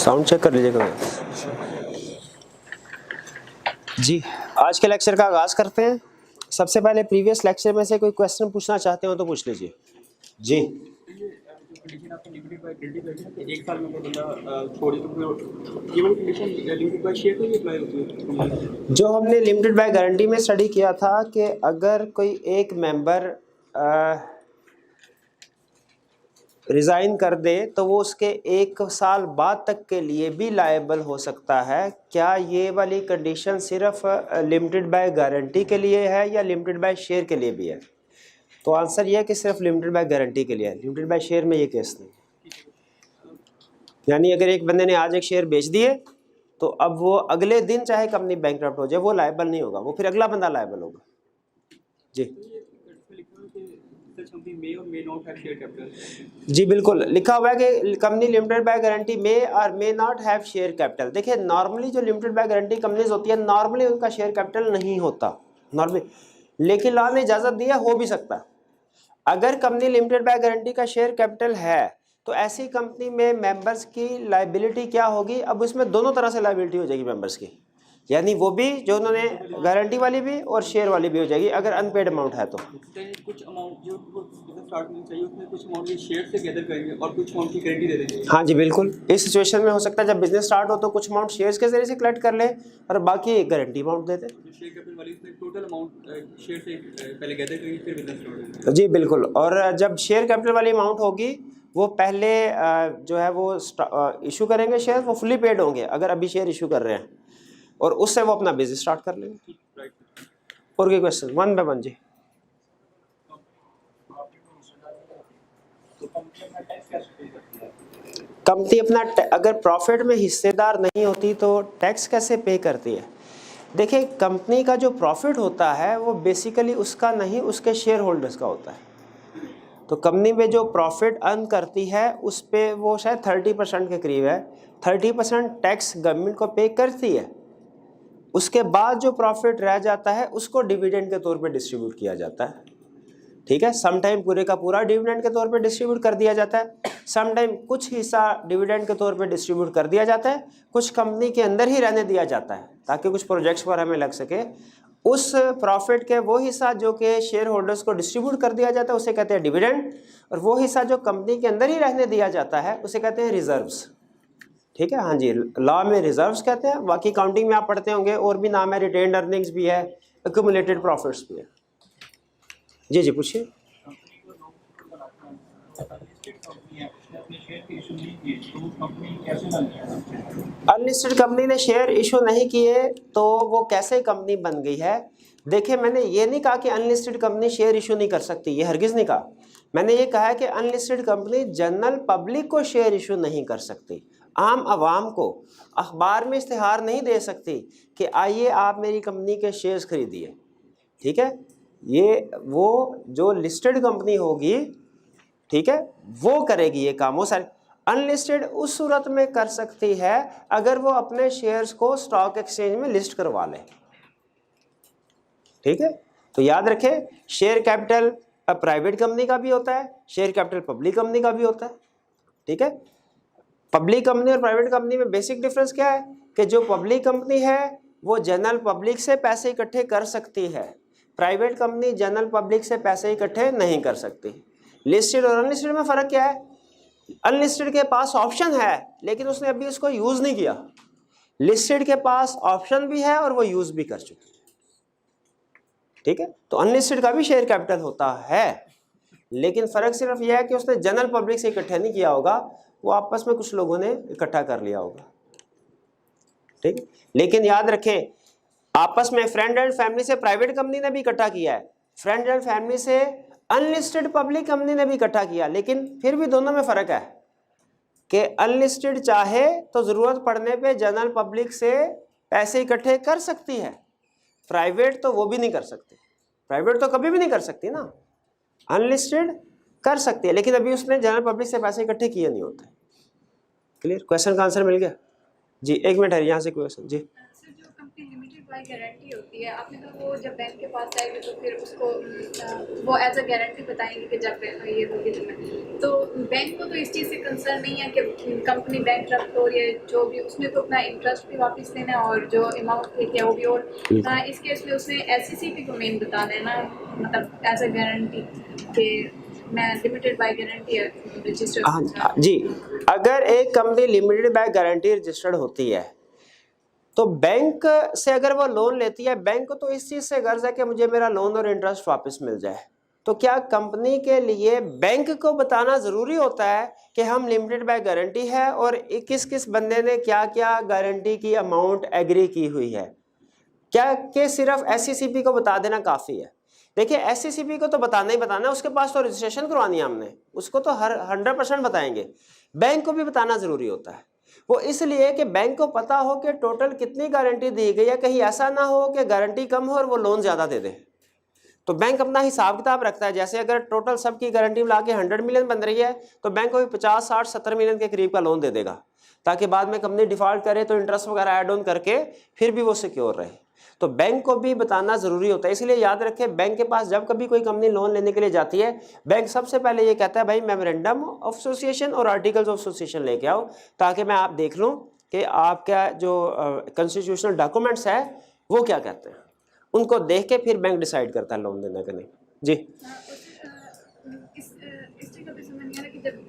Sound check कर लीजिएगा जी। आज के लेक्चर का आगाज करते हैं। सबसे पहले प्रीवियस लेक्चर में से कोई क्वेश्चन पूछना चाहते हो तो पूछ लीजिए जी। कंडीशन आपने लिमिटेड बाय क्रेडिट एक साल में बंदा छोड़ी तो केवल कंडीशन लिमिटेड बाय शेयर को ही अप्लाई होती है। जो हमने लिमिटेड बाय गारंटी में स्टडी किया था कि अगर कोई एक मेंबर रिज़ाइन कर दे तो वो उसके एक साल बाद तक के लिए भी लायबल हो सकता है। क्या ये वाली कंडीशन सिर्फ लिमिटेड बाय गारंटी के लिए है या लिमिटेड बाय शेयर के लिए भी है? तो आंसर ये है कि सिर्फ लिमिटेड बाय गारंटी के लिए है, लिमिटेड बाय शेयर में ये केस नहीं। यानी अगर एक बंदे ने आज एक शेयर बेच दिए तो अब वो अगले दिन चाहे कंपनी बैंकरप्ट हो जाए वो लायबल नहीं होगा, वो फिर अगला बंदा लायबल होगा जी। जी बिल्कुल लिखा हुआ है कि कंपनी लिमिटेड बाय गारंटी मे और may not have share capital. देखिए नॉर्मली जो लिमिटेड बाय गारंटी कंपनीज होती है नॉर्मली उनका शेयर कैपिटल नहीं होता नॉर्मली, लेकिन लॉ ने इजाजत दी है हो भी सकता है। अगर कंपनी लिमिटेड बाय गारंटी का शेयर कैपिटल है तो ऐसी कंपनी में मेंबर्स की लायबिलिटी क्या होगी? अब इसमें दोनों तरह से लायबिलिटी हो जाएगी मेंबर्स की, यानी वो भी जो उन्होंने गारंटी वाली भी और शेयर वाली भी हो जाएगी अगर अनपेड अमाउंट है तो। कुछ अमाउंट जो स्टार्ट में चाहिए उसमें कुछ अमाउंट ये शेयर से गैदर करेंगे और कुछ अमाउंट की गारंटी दे देंगे। हाँ जी बिल्कुल, इस सिचुएशन में हो सकता है जब बिजनेस स्टार्ट हो तो कुछ अमाउंट शेयर्स के जरिए से कलेक्ट कर ले और बाकी गारंटी अमाउंट दे दे। शेयर कैपिटल वाली इसमें टोटल अमाउंट शेयर से पहले गैदर करेंगे फिर बिजनेस स्टार्ट होगा। जी बिल्कुल, और जब शेयर कैपिटल वाली अमाउंट होगी वो पहले जो है वो इशू करेंगे शेयर, वो फुली पेड होंगे अगर अभी शेयर इशू कर रहे हैं, और उससे वो अपना बिजनेस स्टार्ट कर लेंगे। और कोई क्वेश्चन? वन बाय वन जी। कंपनी अपना अगर प्रॉफिट में हिस्सेदार नहीं होती तो टैक्स कैसे पे करती है? देखिए कंपनी का जो प्रॉफिट होता है वो बेसिकली उसका नहीं उसके शेयर होल्डर्स का होता है। तो कंपनी में जो प्रॉफिट अर्न करती है उस पे वो शायद 30% के करीब है, 30% टैक्स गवर्नमेंट को पे करती है। उसके बाद जो प्रॉफिट रह जाता है उसको डिविडेंड के तौर पे डिस्ट्रीब्यूट किया जाता है। ठीक है, सम टाइम पूरे का पूरा डिविडेंड के तौर पे डिस्ट्रीब्यूट कर दिया जाता है, सम टाइम कुछ हिस्सा डिविडेंड के तौर पे डिस्ट्रीब्यूट कर दिया जाता है, कुछ कंपनी के अंदर ही रहने दिया जाता है ताकि कुछ प्रोजेक्ट्स पर हमें लग सके। उस प्रॉफिट के वो हिस्सा जो कि शेयर होल्डर्स को डिस्ट्रीब्यूट कर दिया जाता है उसे कहते हैं डिविडेंड, और वो हिस्सा जो कंपनी के अंदर ही रहने दिया जाता है उसे कहते हैं रिजर्व्स। ठीक है, हाँ जी, लॉ में रिजर्व्स कहते हैं, बाकी काउंटिंग में आप पढ़ते होंगे और भी नाम है, रिटेन्ड अर्निंग्स भी है, एक्यूमुलेटेड प्रॉफिट्स भी है। जी जी पूछिए। अनलिस्टेड कंपनी ने शेयर इशू नहीं किए तो वो कैसे कंपनी बन गई है? देखिए मैंने ये नहीं कहा कि अनलिस्टेड कंपनी शेयर इशू नहीं कर सकती, ये हरगिज नहीं कहा। मैंने ये कहा है कि अनलिस्टेड कंपनी जनरल पब्लिक को शेयर इशू नहीं कर सकती, आम आवाम को अखबार में इश्तिहार नहीं दे सकती कि आइए आप मेरी कंपनी के शेयर्स खरीदिए। ठीक है, ये वो जो लिस्टेड कंपनी होगी, ठीक है, वो करेगी ये काम। वो सारे अनलिस्टेड उस सूरत में कर सकती है अगर वो अपने शेयर्स को स्टॉक एक्सचेंज में लिस्ट करवा ले। ठीक है, तो याद रखें शेयर कैपिटल प्राइवेट कंपनी का भी होता है, शेयर कैपिटल पब्लिक कंपनी का भी होता है। ठीक है, पब्लिक कंपनी और प्राइवेट कंपनी में बेसिक डिफरेंस क्या है कि जो पब्लिक कंपनी है वो जनरल पब्लिक से पैसे इकट्ठे कर सकती है, प्राइवेट कंपनी जनरल पब्लिक से पैसे इकट्ठे नहीं कर सकती। लिस्टेड और अनलिस्टेड में फर्क क्या है? अनलिस्टेड के पास ऑप्शन है लेकिन उसने अभी उसको यूज नहीं किया, लिस्टेड के पास ऑप्शन भी है और वो यूज भी कर चुकी है। ठीक है, तो अनलिस्टेड का भी शेयर कैपिटल होता है, लेकिन फर्क सिर्फ यह है कि उसने जनरल पब्लिक से इकट्ठा नहीं किया होगा, वो आपस में कुछ लोगों ने इकट्ठा कर लिया होगा। ठीक, लेकिन याद रखें आपस में फ्रेंड एंड फैमिली से प्राइवेट कंपनी ने भी इकट्ठा किया है, फ्रेंड एंड फैमिली से अनलिस्टेड पब्लिक कंपनी ने भी इकट्ठा किया, लेकिन फिर भी दोनों में फर्क है कि अनलिस्टेड चाहे तो जरूरत पड़ने पे जनरल पब्लिक से पैसे इकट्ठे कर सकती है, प्राइवेट तो वो भी नहीं कर सकती, प्राइवेट तो कभी भी नहीं कर सकती ना, अनलिस्टेड कर सकती है लेकिन अभी उसने जनरल पब्लिक से पैसे इकट्ठे किए नहीं होते। क्लियर? क्वेश्चन का आंसर मिल गया जी? एक मिनट है, यहाँ से क्वेश्चन जी। जो कंपनी लिमिटेड बाय गारंटी होती है, आपने कहा वो जब बैंक के पास आएगी तो फिर उसको वो एज अ गारंटी बताएंगे कि जब ये होगी तो बैंक को तो इस चीज़ से कंसर्न नहीं है कि कंपनी बैंक रफ्त हो या जो भी, उसने तो अपना इंटरेस्ट भी वापस लेना है और जो अमाउंट लेके वो भी, और इस केस में उसने एससीसीपी को मेन बताना है ना, मतलब एज अ गारंटी कि मैं लिमिटेड बाय गारंटी रजिस्टर। हाँ जी, अगर एक company limited by guarantee registered होती है तो बैंक से अगर वो लोन लेती है, बैंक को तो इस चीज़ से गर्ज है कि मुझे मेरा लोन और इंटरेस्ट वापस मिल जाए। तो क्या कंपनी के लिए बैंक को बताना ज़रूरी होता है कि हम लिमिटेड बाय गारंटी है और किस किस बंदे ने क्या क्या गारंटी की अमाउंट एग्री की हुई है? क्या कि सिर्फ एससीसीपी को बता देना काफ़ी है? देखिए, एससीसीपी को तो बताना ही बताना है, उसके पास तो रजिस्ट्रेशन करवानी है हमने, उसको तो हर 100% बताएंगे। बैंक को भी बताना ज़रूरी होता है, वो इसलिए कि बैंक को पता हो कि टोटल कितनी गारंटी दी गई है, कहीं ऐसा ना हो कि गारंटी कम हो और वो लोन ज़्यादा दे दे। तो बैंक अपना हिसाब किताब रखता है, जैसे अगर टोटल सबकी गारंटी मिला के 100 मिलियन बन रही है तो बैंक को 50, 60, 70 मिलियन के करीब का लोन दे देगा, ताकि बाद में कंपनी डिफॉल्ट करे तो इंटरेस्ट वगैरह ऐड ऑन करके फिर भी वो सिक्योर रहे। तो बैंक को भी बताना ज़रूरी होता है, इसलिए याद रखें, बैंक के पास जब कभी कोई कंपनी लोन लेने के लिए जाती है, बैंक सबसे पहले ये कहता है भाई मेमोरेंडम ऑफ एसोसिएशन और आर्टिकल्स ऑफ एसोसिएशन लेके आओ, ताकि मैं आप देख लूँ कि आपका जो कॉन्स्टिट्यूशनल डॉक्यूमेंट्स है वो क्या कहते हैं। उनको देख के फिर बैंक डिसाइड करता है लोन देने का नहीं। जी, इस चीज़ का भी समझ नहीं आ रहा कि जब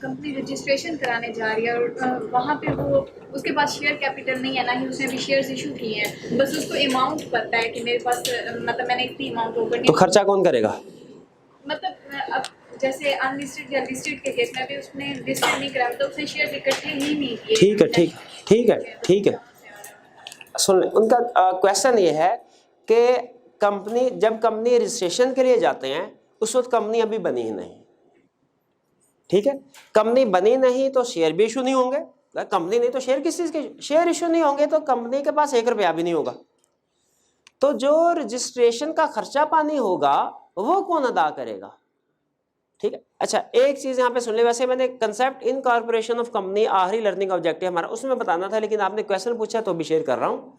कंपनी रजिस्ट्रेशन कराने जा रही है और वहाँ पे वो उसके पास शेयर कैपिटल नहीं है, ना ही उसने भी शेयर्स इशू किए हैं, बस उसको अमाउंट पता है कि मेरे पास मतलब मैंने इतनी अमाउंट ओवर तो खर्चा कौन करेगा? मतलब अब जैसे अनलिस्टेड या लिस्टेड के केस में भी उसने लिस्टेड नहीं कराया तो उसने शेयर्स इकट्ठे ही नहीं किए। ठीक है, ठीक ठीक है, ठीक है। सुन, उनका क्वेश्चन ये है कि कंपनी जब कंपनी रजिस्ट्रेशन के लिए जाते हैं उस वक्त कंपनी अभी बनी ही नहीं, ठीक है, कंपनी बनी नहीं तो शेयर भी इशू नहीं होंगे। कंपनी नहीं तो शेयर किस चीज़ के, शेयर इशू नहीं होंगे तो कंपनी के पास 1 रुपया भी नहीं होगा। तो जो रजिस्ट्रेशन का खर्चा पानी होगा वो कौन अदा करेगा? ठीक है, अच्छा एक चीज़ यहाँ पे सुन ले, वैसे मैंने कंसेप्ट इनकॉर्पोरेशन ऑफ कंपनी आखिरी लर्निंग ऑब्जेक्टिव हमारा उसमें बताना था, लेकिन आपने क्वेश्चन पूछा तो भी शेयर कर रहा हूँ।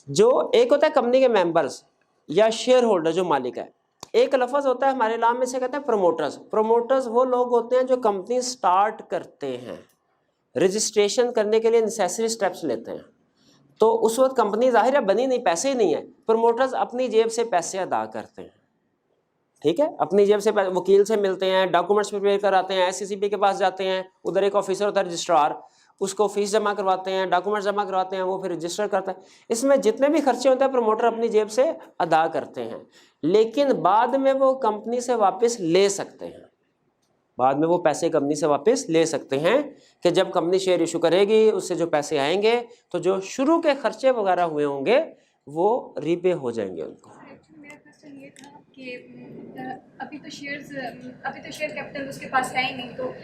जो एक होता है कंपनी के मेंबर्स या शेयर होल्डर जो मालिक है, एक लफ्ज़ होता है हमारे नाम में से कहते हैं प्रमोटर्स। प्रमोटर्स वो लोग होते हैं जो कंपनी स्टार्ट करते हैं, रजिस्ट्रेशन करने के लिए नेसेसरी स्टेप्स लेते हैं। तो उस वक्त कंपनी जाहिर है बनी नहीं, पैसे ही नहीं है, प्रमोटर्स अपनी जेब से पैसे अदा करते हैं, ठीक है, अपनी जेब से वकील से मिलते हैं, डॉक्यूमेंट्स प्रिपेयर कराते हैं, एससीसीपी के पास जाते हैं, उधर एक ऑफिसर होता है रजिस्ट्रार, उसको फीस जमा करवाते हैं, डॉक्यूमेंट्स जमा करवाते हैं, वो फिर रजिस्टर करता है। इसमें जितने भी खर्चे होते हैं प्रमोटर अपनी जेब से अदा करते हैं, लेकिन बाद में वो कंपनी से वापस ले सकते हैं, बाद में वो पैसे कंपनी से वापस ले सकते हैं कि जब कंपनी शेयर इशू करेगी उससे जो पैसे आएंगे तो जो शुरू के खर्चे वगैरह हुए होंगे वो रीपे हो जाएंगे उनको। मेरा क्वेश्चन ये था कि अभी तो शेयर कैपिटल उसके पास है ही नहीं, तो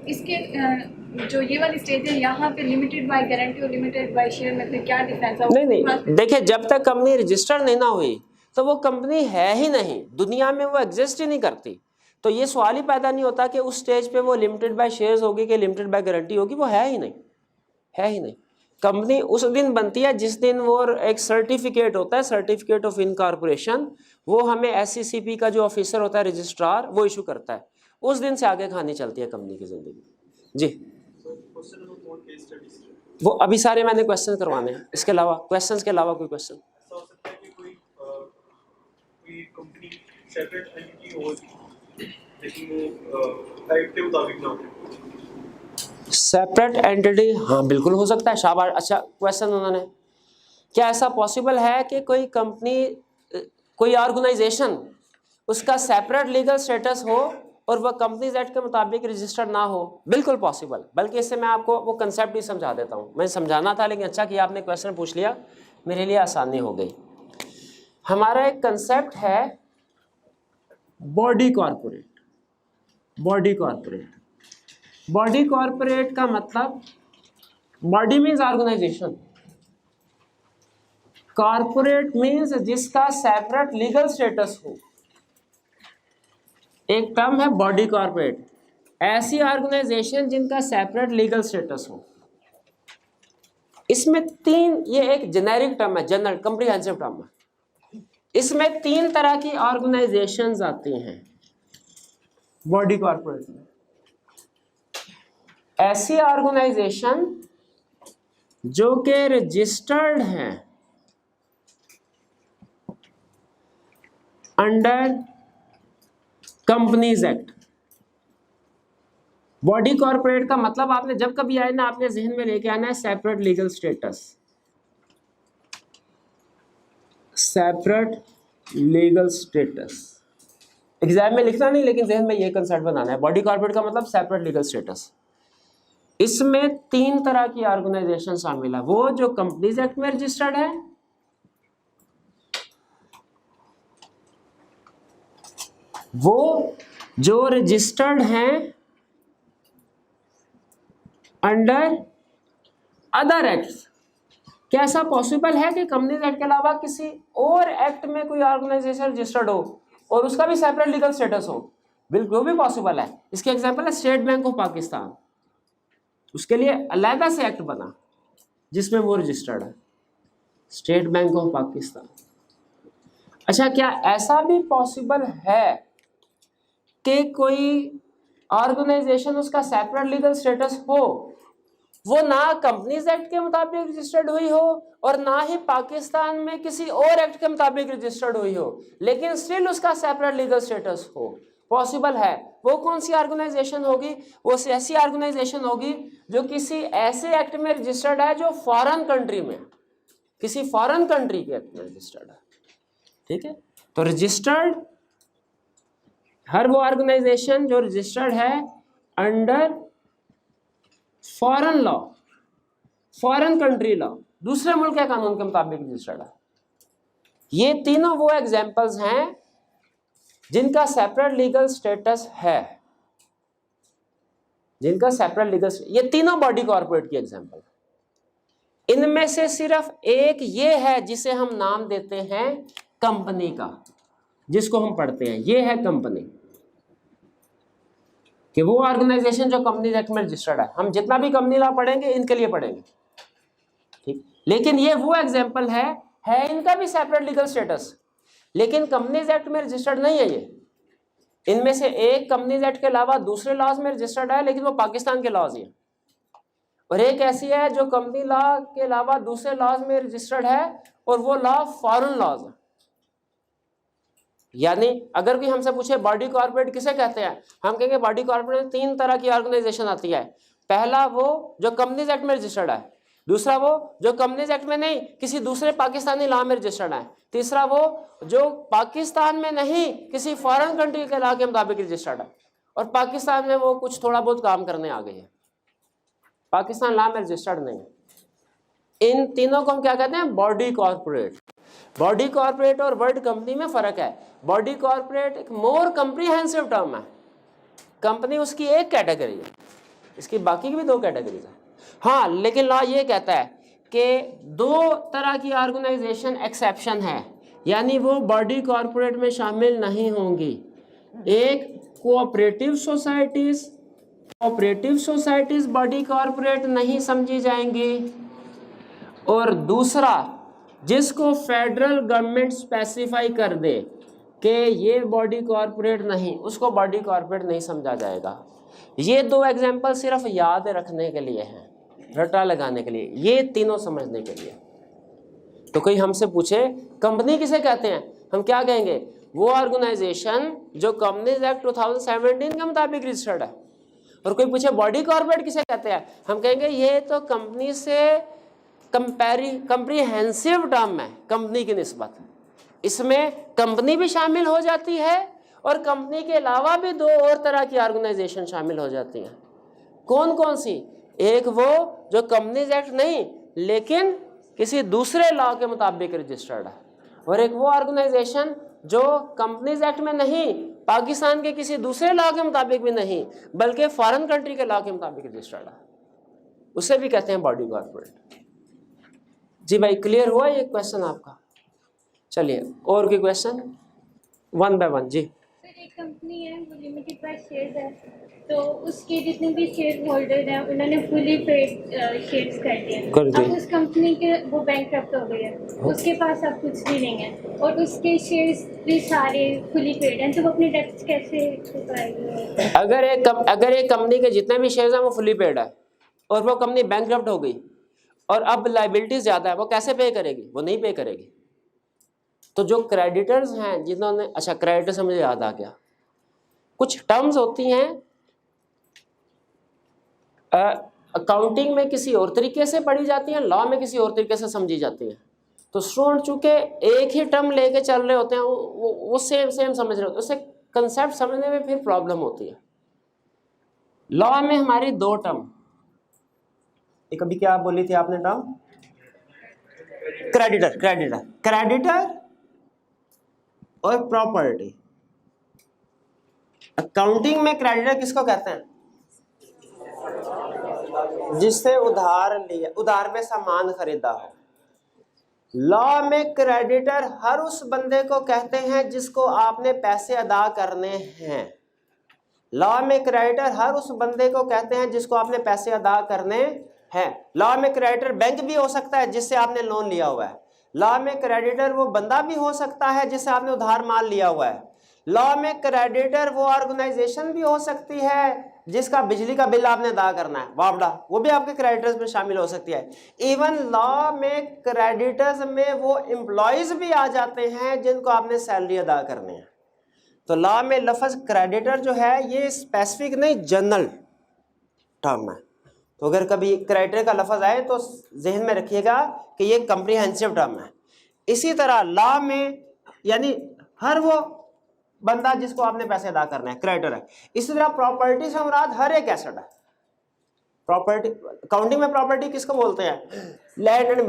इसके जो ये वाली स्टेज है यहाँ पे लिमिटेड बाय गारंटी और लिमिटेड बाय शेयर में फिर क्या डिफरेंस है? नहीं, देखिए जब तक कंपनी रजिस्टर्ड नहीं ना हुई तो वो कंपनी है ही नहीं, दुनिया में वो एग्जिस्ट ही नहीं करती। तो ये सवाल ही पैदा नहीं होता कि उस स्टेज पे वो लिमिटेड बाय शेयर्स होगी कि लिमिटेड बाय गारंटी होगी, वो है ही नहीं, है ही नहीं। कंपनी उस दिन बनती है जिस दिन वो एक सर्टिफिकेट होता है, सर्टिफिकेट ऑफ इनकॉर्पोरेशन, वो हमें एससीसीपी का जो ऑफिसर होता है रजिस्ट्रार वो इशू करता है, उस दिन से आगे कहानी चलती है कंपनी की जिंदगी। जी, वो अभी सारे मैंने क्वेश्चन करवाने हैं, इसके अलावा क्वेश्चंस के अलावा कोई क्वेश्चन? ऐसा हो सकता है कि कोई कंपनी सेपरेट एंटिटी हो लेकिन वो टाइप के मुताबिक ना हो। सेपरेट एंटिटी, हाँ बिल्कुल हो सकता है, शाबाश, अच्छा क्वेश्चन उन्होंने। क्या ऐसा पॉसिबल है कि कोई कंपनी, कोई ऑर्गेनाइजेशन उसका सेपरेट लीगल स्टेटस हो और वह कंपनीज एक्ट के मुताबिक रजिस्टर्ड ना हो? बिल्कुल पॉसिबल, बल्कि इससे मैं आपको वो कंसेप्ट ही समझा देता हूँ। मैं समझाना था लेकिन अच्छा कि आपने क्वेश्चन पूछ लिया, मेरे लिए आसानी हो गई। हमारा एक कंसेप्ट है body corporate. Body corporate, body corporate का मतलब, body means organisation, corporate means जिसका सेपरेट लीगल स्टेटस हो। एक टर्म है बॉडी कॉर्पोरेट, ऐसी ऑर्गेनाइजेशन जिनका सेपरेट लीगल स्टेटस हो। इसमें तीन, ये एक जेनेरिक टर्म है, जनरल कॉम्प्रिहेंसिव टर्म है। इसमें तीन तरह की ऑर्गेनाइजेशंस आती हैं बॉडी कॉर्पोरेट में। ऐसी ऑर्गेनाइजेशन जो कि रजिस्टर्ड हैं under companies act. Body corporate का मतलब आपने जब कभी आए ना, आपने जहन में लेके आना है separate legal status, separate legal status. Exam में लिखना नहीं, लेकिन जहन में ये कंसेप्ट बनाना है। बॉडी कॉर्पोरेट का मतलब सेपरेट लीगल स्टेटस। इसमें तीन तरह की ऑर्गेनाइजेशन शामिल है। वो जो कंपनीज एक्ट में रजिस्टर्ड है, वो जो रजिस्टर्ड हैं अंडर अदर एक्ट्स। क्या ऐसा पॉसिबल है कि कंपनीज एक्ट के अलावा किसी और एक्ट में कोई ऑर्गेनाइजेशन रजिस्टर्ड हो और उसका भी सेपरेट लीगल स्टेटस हो? बिल्कुल भी पॉसिबल है। इसके एग्जांपल है स्टेट बैंक ऑफ पाकिस्तान। उसके लिए अलग से एक्ट बना जिसमें वो रजिस्टर्ड है, स्टेट बैंक ऑफ पाकिस्तान। अच्छा, क्या ऐसा भी पॉसिबल है कि कोई ऑर्गेनाइजेशन उसका सेपरेट लीगल स्टेटस हो, वो ना कंपनीज एक्ट के मुताबिक रजिस्टर्ड हुई हो और ना ही पाकिस्तान में किसी और एक्ट के मुताबिक रजिस्टर्ड हुई हो, लेकिन स्टिल उसका सेपरेट लीगल स्टेटस हो? पॉसिबल है। वो कौन सी ऑर्गेनाइजेशन होगी? वो ऐसी ऑर्गेनाइजेशन होगी जो किसी ऐसे एक्ट में रजिस्टर्ड है जो फॉरेन कंट्री में, किसी फॉरेन कंट्री के एक्ट में रजिस्टर्ड है। ठीक है, तो रजिस्टर्ड, हर वो ऑर्गेनाइजेशन जो रजिस्टर्ड है under foreign law, foreign country law, दूसरे मुल्क के कानून के मुताबिक रजिस्टर्ड है। ये तीनों वो एग्जांपल्स हैं जिनका सेपरेट लीगल स्टेटस है, जिनका सेपरेट लीगल, ये तीनों बॉडी कॉर्पोरेट की एग्जांपल। इनमें से सिर्फ एक ये है जिसे हम नाम देते हैं कंपनी का, जिसको हम पढ़ते हैं, ये है कंपनी, कि वो ऑर्गेनाइजेशन जो कंपनी एक्ट में रजिस्टर्ड है। हम जितना भी कंपनी लॉ पढ़ेंगे इनके लिए पढ़ेंगे, ठीक। लेकिन ये वो एग्जांपल है इनका भी सेपरेट लीगल स्टेटस, लेकिन कंपनीज एक्ट में रजिस्टर्ड नहीं है ये। इनमें से एक कंपनीज एक्ट के अलावा दूसरे लॉज में रजिस्टर्ड है, लेकिन वो पाकिस्तान के लॉज हैं। और एक ऐसी है जो कंपनी लॉ के अलावा दूसरे लॉज में रजिस्टर्ड है और वो लॉ फॉरेन लॉज है। यानी अगर कोई हमसे पूछे बॉडी कॉर्पोरेट किसे कहते हैं, हम कहेंगे बॉडी कॉर्पोरेट में तीन तरह की ऑर्गेनाइजेशन आती है। पहला वो जो कंपनीज एक्ट में रजिस्टर्ड है, दूसरा वो जो कंपनीज एक्ट में नहीं किसी दूसरे पाकिस्तानी लॉ में रजिस्टर्ड है, तीसरा वो जो पाकिस्तान में नहीं किसी फॉरेन कंट्री के लॉ के मुताबिक रजिस्टर्ड है और पाकिस्तान में वो कुछ थोड़ा बहुत काम करने आ गई है, पाकिस्तान लॉ में रजिस्टर्ड नहीं है। इन तीनों को हम क्या कहते हैं? Body corporate. बॉडी कॉर्पोरेट और वर्ड कंपनी में फर्क है। बॉडी कॉर्पोरेट एक मोर कॉम्प्रिहेंसिव टर्म है, कंपनी उसकी एक कैटेगरी है, इसकी बाकी की भी दो कैटेगरीज है। हाँ, लेकिन लॉ ये कहता है कि दो तरह की ऑर्गेनाइजेशन एक्सेप्शन है, यानी वो बॉडी कॉर्पोरेट में शामिल नहीं होंगी। एक cooperative societies, cooperative societies body corporate नहीं समझी जाएंगी, और दूसरा जिसको फेडरल गवर्नमेंट स्पेसिफाई कर दे कि ये बॉडी कॉर्पोरेट नहीं, उसको बॉडी कॉर्पोरेट नहीं समझा जाएगा। ये दो एग्जांपल सिर्फ याद रखने के लिए हैं, रटा लगाने के लिए, ये तीनों समझने के लिए। तो कोई हमसे पूछे कंपनी किसे कहते हैं, हम क्या कहेंगे? वो ऑर्गेनाइजेशन जो कंपनीज एक्ट 2017 के मुताबिक रजिस्टर्ड है। और कोई पूछे बॉडी कॉर्पोरेट किसे कहते हैं, हम कहेंगे ये तो कंपनी से कंप्रीहेंसिव टर्म है कंपनी की निस्बत। इसमें कंपनी भी शामिल हो जाती है और कंपनी के अलावा भी दो और तरह की ऑर्गेनाइजेशन शामिल हो जाती हैं। कौन कौन सी? एक वो जो कंपनीज एक्ट नहीं लेकिन किसी दूसरे लॉ के मुताबिक रजिस्टर्ड है, और एक वो ऑर्गेनाइजेशन जो कंपनीज एक्ट में नहीं, पाकिस्तान के किसी दूसरे लॉ के मुताबिक भी नहीं, बल्कि फॉरेन कंट्री के लॉ के मुताबिक रजिस्टर्ड है, उसे भी कहते हैं बॉडी कॉर्पोरेट। जी भाई, क्लियर हुआ ये क्वेश्चन आपका? चलिए और कोई क्वेश्चन, वन बाय वन। जी सर, एक कंपनी है वो लिमिटेड बाय शेयर्स है, तो उसके जितने भी शेयर होल्डर हैं उन्होंने फुली पेड शेयर्स कर दिए। कर दिए। अब उस कंपनी के वो बैंकक्रप्ट हो गई है, उसके पास अब कुछ भी नहीं है और उसके शेयर्स भी सारे फुली पेड हैं, तो वो अपने डेट्स कैसे चुकाएगी? अगर एक कंपनी के जितने भी शेयर्स हैं वो फुली पेड है और वो कंपनी बैंकक्रप्ट हो गई और अब लायबिलिटी ज़्यादा है, वो कैसे पे करेगी? वो नहीं पे करेगी। तो जो क्रेडिटर्स हैं जिन्होंने, अच्छा क्रेडिटर से मुझे याद आ गया, कुछ टर्म्स होती हैं अकाउंटिंग में किसी और तरीके से पढ़ी जाती हैं, लॉ में किसी और तरीके से समझी जाती हैं। तो स्टूडेंट चूंकि एक ही टर्म लेके चल रहे होते हैं, वो सेम समझ रहे होते हैं, उससे कंसेप्ट समझने में फिर प्रॉब्लम होती है। लॉ में हमारी दो टर्म, एक अभी क्या बोली थी आपने टर्म? क्रेडिटर और प्रॉपर्टी। अकाउंटिंग में क्रेडिटर किसको कहते हैं? जिससे उधार में सामान खरीदा हो। लॉ में क्रेडिटर हर उस बंदे को कहते हैं जिसको आपने पैसे अदा करने हैं। लॉ में क्रेडिटर हर उस बंदे को कहते हैं जिसको आपने पैसे अदा करने हैं। लॉ में क्रेडिटर बैंक भी हो सकता है जिससे आपने लोन लिया हुआ है। लॉ में क्रेडिटर वो बंदा भी हो सकता है जिससे आपने उधार माल लिया हुआ है। लॉ में क्रेडिटर वो ऑर्गेनाइजेशन भी हो सकती है जिसका बिजली का बिल आपने अदा करना है, वापडा, वो भी आपके क्रेडिटर्स में शामिल हो सकती है। इवन लॉ में क्रेडिटर्स में वो एम्प्लॉयज भी आ जाते हैं जिनको आपने सैलरी अदा करनी है। तो लॉ में लफ्ज क्रेडिटर जो है ये स्पेसिफिक नहीं, जनरल टर्म है। तो अगर कभी क्रेडिटर का लफ्ज आए तो जहन में रखिएगा कि ये कम्प्रीहेंसिव टर्म है। इसी तरह लॉ में यानी हर वो बंदा जिसको आपने पैसे अदा करना है क्रेडिटर है। इसी तरह प्रॉपर्टी से मुराद हर एक एसेट है। प्रॉपर्टी, अकाउंटिंग में प्रॉपर्टी किसको बोलते हैं? Land and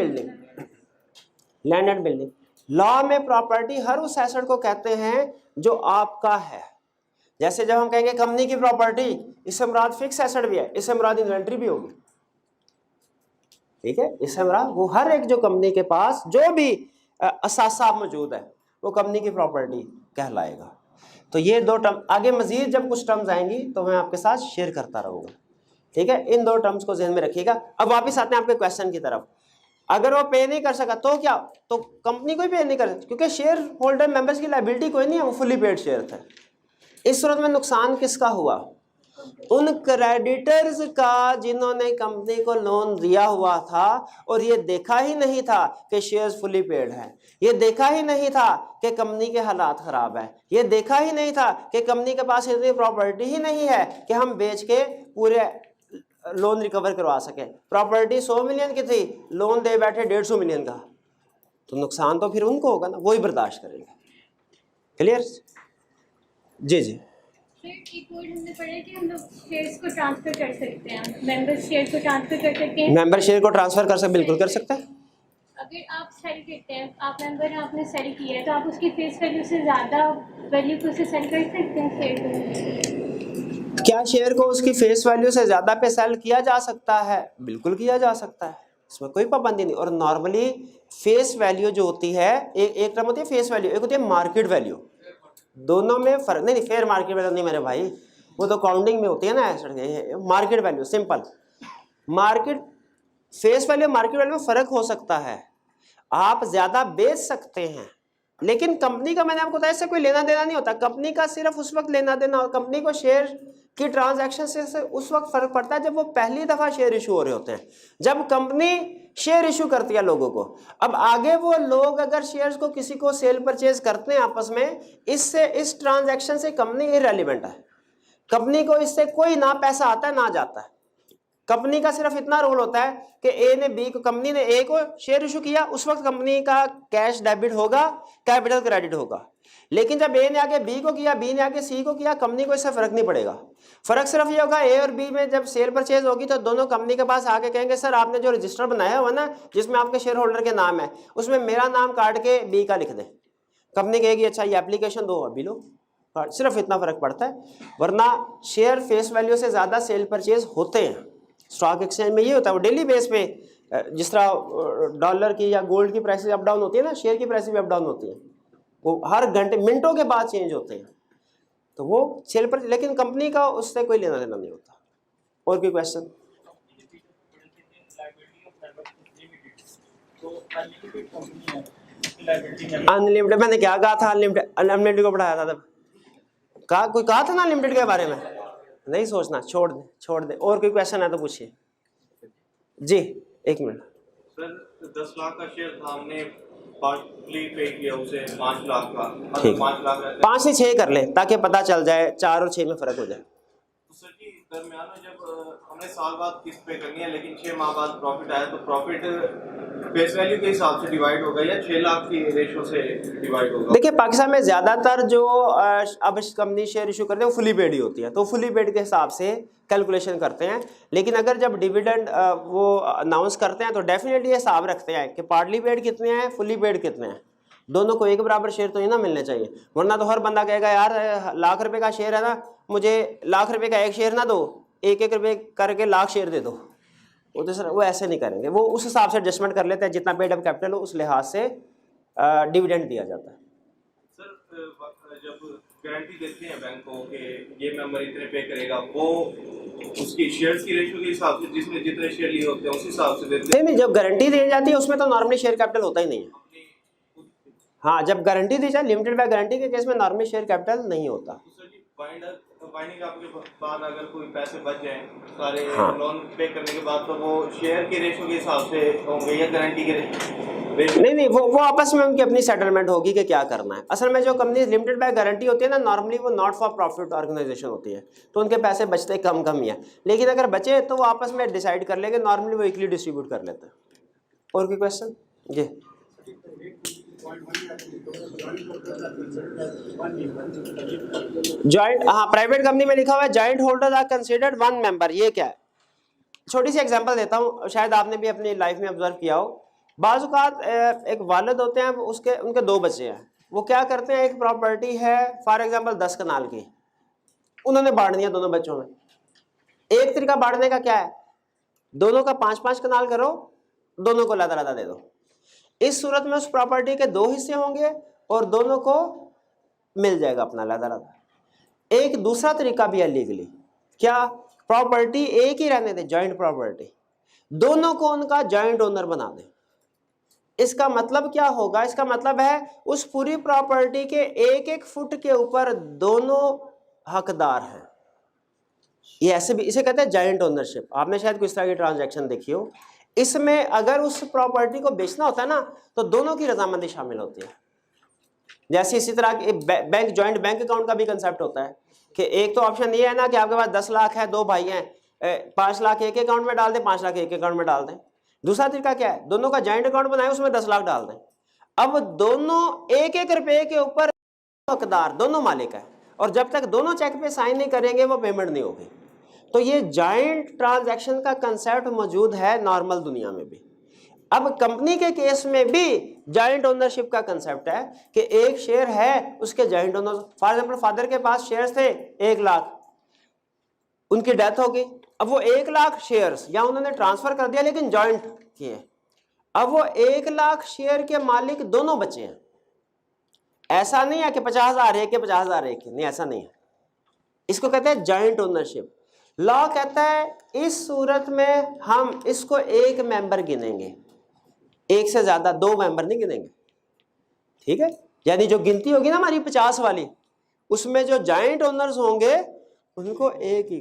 building. लॉ में प्रॉपर्टी हर उस एसेट को कहते हैं जो आपका है। जैसे जब हम कहेंगे कंपनी की प्रॉपर्टी, इससे मुराद फिक्स एसेट भी है, इससे मुराद इन्वेंट्री भी होगी, ठीक है। इससे मुराद वो हर एक जो कंपनी के पास जो भी असासा मौजूद है वो कंपनी की प्रॉपर्टी कहलाएगा। तो ये दो टर्म, आगे मजीद जब कुछ टर्म्स आएंगी तो मैं आपके साथ शेयर करता रहूँगा, ठीक है। इन दो टर्म्स को ध्यान में रखिएगा। अब वापिस आते हैं आपके क्वेश्चन की तरफ। अगर वो पे नहीं कर सका तो क्या? तो कंपनी कोई पे नहीं कर सकती क्योंकि शेयर होल्डर मेंबर्स की लायबिलिटी कोई नहीं है, वो फुली पेड शेयर थे। इस सूरत में नुकसान किसका हुआ? उन क्रेडिटर्स का जिन्होंने कंपनी को लोन दिया हुआ था और ये देखा ही नहीं था कि शेयर्स फुली पेड है, ये देखा ही नहीं था कि कंपनी के हालात खराब है, ये देखा ही नहीं था कि कंपनी के पास इतनी प्रॉपर्टी ही नहीं है कि हम बेच के पूरे लोन रिकवर करवा सके। प्रॉपर्टी 100 मिलियन की थी, लोन दे बैठे 150 मिलियन का, तो नुकसान तो फिर उनको होगा ना, वही बर्दाश्त करेंगे। क्लियर? जी एक और हमने पढ़ा कि हम लोग शेयर्स को ट्रांसफर कर सकते हैं, मेंबर शेयर को ट्रांसफर कर सकते हैं। मेंबर शेयर को ट्रांसफर कर सकते, बिल्कुल कर सकते हैं। अगर आप सेल करते हैं, आप मेंबर हैं, आपने सेल किया है, तो आप उसकी फेस वैल्यू से ज़्यादा वैल्यू को उसे सेल कर सकते हैं शेयर को। क्या शेयर को उसकी फेस वैल्यू से ज़्यादा पे सेल किया जा सकता है? बिल्कुल किया जा सकता है, इसमें कोई पाबंदी नहीं। और नॉर्मली फेस वैल्यू जो होती है, एक टर्म होती है फेस वैल्यू, एक होती है मार्केट वैल्यू। दोनों में फर्क नहीं, फेयर मार्केट वैल्यू नहीं मेरे भाई, वो तो काउंटिंग में होती है ना। Market value simple, market face value market value में फ़र्क हो सकता है। आप ज़्यादा बेच सकते हैं, लेकिन कंपनी का, मैंने आपको बताया, इससे कोई लेना देना नहीं होता। कंपनी का सिर्फ उस वक्त लेना देना, और कंपनी को शेयर की ट्रांजैक्शन से उस वक्त फ़र्क पड़ता है जब वो पहली दफ़ा शेयर इशू हो रहे होते हैं, जब कंपनी शेयर इशू करती है लोगों को। अब आगे वो लोग अगर शेयर्स को किसी को सेल परचेज करते हैं आपस में, इससे इस ट्रांजैक्शन से कंपनी इररिलेवेंट है। कंपनी को इससे कोई ना पैसा आता है ना जाता है। कंपनी का सिर्फ इतना रोल होता है कि ए ने बी को, कंपनी ने ए को शेयर इशू किया, उस वक्त कंपनी का कैश डेबिट होगा, कैपिटल क्रेडिट होगा। लेकिन जब ए ने आगे बी को किया, बी ने आगे सी को किया, कंपनी को इससे फर्क नहीं पड़ेगा। फर्क सिर्फ ये होगा, ए और बी में जब सेल परचेज होगी तो दोनों कंपनी के पास आके कहेंगे, सर आपने जो रजिस्टर बनाया हुआ ना जिसमें आपके शेयर होल्डर के नाम है, उसमें मेरा नाम काट के बी का लिख दें। कंपनी कहेगी अच्छा ये एप्लीकेशन दो, अभी लो। सिर्फ इतना फर्क पड़ता है, वरना शेयर फेस वैल्यू से ज़्यादा सेल परचेज होते हैं। स्टॉक एक्सचेंज में ये होता है, वो डेली बेस पे, जिस तरह डॉलर की या गोल्ड की प्राइसेस अप डाउन होती है ना, शेयर की प्राइसेस भी अप डाउन होती है, वो हर घंटे मिनटों के बाद चेंज होते हैं। तो वो सेल पर, लेकिन कंपनी का उससे कोई लेना देना नहीं होता। और कोई क्वेश्चन? अनलिमिटेड मैंने क्या कहा था? अनलिमिटेड, अनलिमिटेड को पढ़ाया था तब, कोई कहा था ना अनलिमिटेड के बारे में? नहीं सोचना, छोड़ दे छोड़ दे। और कोई क्वेश्चन है तो पूछिए जी। एक मिनट सर, 10 लाख का शेयर था, हमने पार्टली पे किया उसे 5 लाख का। ठीक, 5 लाख रहता है 5 से 6 कर ले ताकि पता चल जाए 4 और 6 में फर्क हो जाए। तो सर जी दरमियान में जब हमने साल बाद किस्त पे करनी है, लेकिन 6 माह बाद प्रॉफिट आया, तो प्रॉफिट फेस वैल्यू के हिसाब से डिवाइड होगा या 6 लाख की रेशो से डिवाइड होगा? देखिए पाकिस्तान में ज्यादातर जो अब कंपनी शेयर इशू करते हैं वो फुली पेड ही होती है, तो फुली पेड के हिसाब से कैलकुलेशन करते हैं। लेकिन अगर जब डिविडेंड वो अनाउंस करते हैं तो डेफिनेटली ये हिसाब रखते हैं कि पार्टली पेड कितने हैं, फुली पेड कितने हैं। दोनों को एक बराबर शेयर तो ही ना मिलने चाहिए, वरना तो हर बंदा कहेगा यार लाख रुपए का शेयर है ना, मुझे लाख रुपए का एक शेयर ना दो, 1-1 रुपए करके लाख शेयर दे दो। वो तो सर वो ऐसे नहीं करेंगे, वो उस हिसाब से एडजस्टमेंट कर लेते हैं, जितना पेड अप कैपिटल हो उस लिहाज से डिविडेंड दिया जाता है। सर जब गारंटी देते हैं बैंक को कि ये मेंबर इतने पे करेगा, वो उसकी शेयर्स की रेशो के हिसाब से जिसने जितने शेयर लिए होते हैं उस हिसाब से देते हैं? नहीं, जब गारंटी दी जाती है उसमें तो नॉर्मली शेयर कैपिटल होता ही नहीं है। हाँ, जब गारंटी दी जाए लिमिटेड बाय गारंटी के केस में नॉर्मली शेयर कैपिटल नहीं होता। तो सर जी बाइंडिंग आपके बाद अगर कोई पैसे बच जाएं सारे हाँ। लोन पे करने के बाद, तो वो शेयर के रेशो के हिसाब से होंगे या गारंटी के रेशो? नहीं, वो आपस में उनकी अपनी सेटलमेंट होगी कि क्या करना है। असल में जो कंपनी लिमिटेड बाय गारंटी होती है ना, नॉर्मली वो नॉट फॉर प्रॉफिट ऑर्गेनाइजेशन होती है, तो उनके पैसे बचते कम ही है। लेकिन अगर बचे तो वो आपस में डिसाइड कर लेंगे, नॉर्मली वो इक्वली डिस्ट्रीब्यूट कर लेते हैं। और कोई क्वेश्चन? जी जॉइंट, हाँ प्राइवेट कंपनी में लिखा हुआ है joint holders are considered 1 member. ये क्या है? छोटी सी एग्जांपल देता हूँ, शायद आपने भी अपनी लाइफ में ऑब्जर्व किया हो। बाज़ औक़ात एक वालिद होते हैं, उनके 2 बच्चे हैं, वो क्या करते हैं, एक प्रॉपर्टी है फॉर एग्जांपल 10 कनाल की, उन्होंने बांट दिया दोनों बच्चों में। एक तरीका बांटने का क्या है, दोनों का 5-5 कनाल करो, दोनों को अलग-अलग दे दो। इस सूरत में उस प्रॉपर्टी के 2 हिस्से होंगे और दोनों को मिल जाएगा अपना अलग-अलग। एक दूसरा तरीका भी है लीगली, क्या, प्रॉपर्टी एक ही रहने दे, जॉइंट प्रॉपर्टी, दोनों को उनका जॉइंट ओनर बना दे। इसका मतलब क्या होगा, इसका मतलब है उस पूरी प्रॉपर्टी के 1-1 फुट के ऊपर दोनों हकदार हैं। ये ऐसे भी, इसे कहते हैं जॉइंट ओनरशिप। आपने शायद कुछ तरह की ट्रांजैक्शन देखी हो। इसमें अगर उस प्रॉपर्टी को बेचना होता है ना, तो दोनों की रजामंदी शामिल होती है। जैसे इसी तरह बैंक, जॉइंट बैंक अकाउंट का भी कंसेप्ट होता है कि एक तो ऑप्शन ये है ना कि आपके पास 10 लाख है, 2 भाई हैं, 5 लाख एक अकाउंट में डाल दें, 5 लाख एक अकाउंट में डाल दें। दूसरा तरीका क्या है, दोनों का जॉइंट अकाउंट बनाए, उसमें 10 लाख डाल दें। अब दोनों 1-1 रुपए के ऊपर हकदार, दोनों मालिक है, और जब तक दोनों चेक पे साइन नहीं करेंगे वो पेमेंट नहीं होगी। तो ये जॉइंट ट्रांजैक्शन का कंसेप्ट मौजूद है नॉर्मल दुनिया में भी। अब कंपनी के केस में भी जॉइंट ओनरशिप का कंसेप्ट है कि एक शेयर है, उसके joint owner, for example father के पास शेयर्स थे 1 लाख, उनकी डेथ हो गई, अब वो 1 लाख शेयर्स या उन्होंने ट्रांसफर कर दिया लेकिन जॉइंट किए, अब वो 1 लाख शेयर के मालिक दोनों बचे हैं। ऐसा नहीं है कि 50,000 एक के 50,000 एक के, नहीं ऐसा नहीं है। इसको कहते हैं जॉइंट ओनरशिप। लॉ कहता है इस सूरत में हम इसको एक मेंबर गिनेंगे, एक से ज्यादा 2 मेंबर नहीं गिनेंगे, ठीक है। यानी जो गिनती होगी ना हमारी 50 वाली, उसमें जो जॉइंट ओनर्स होंगे उनको एक ही।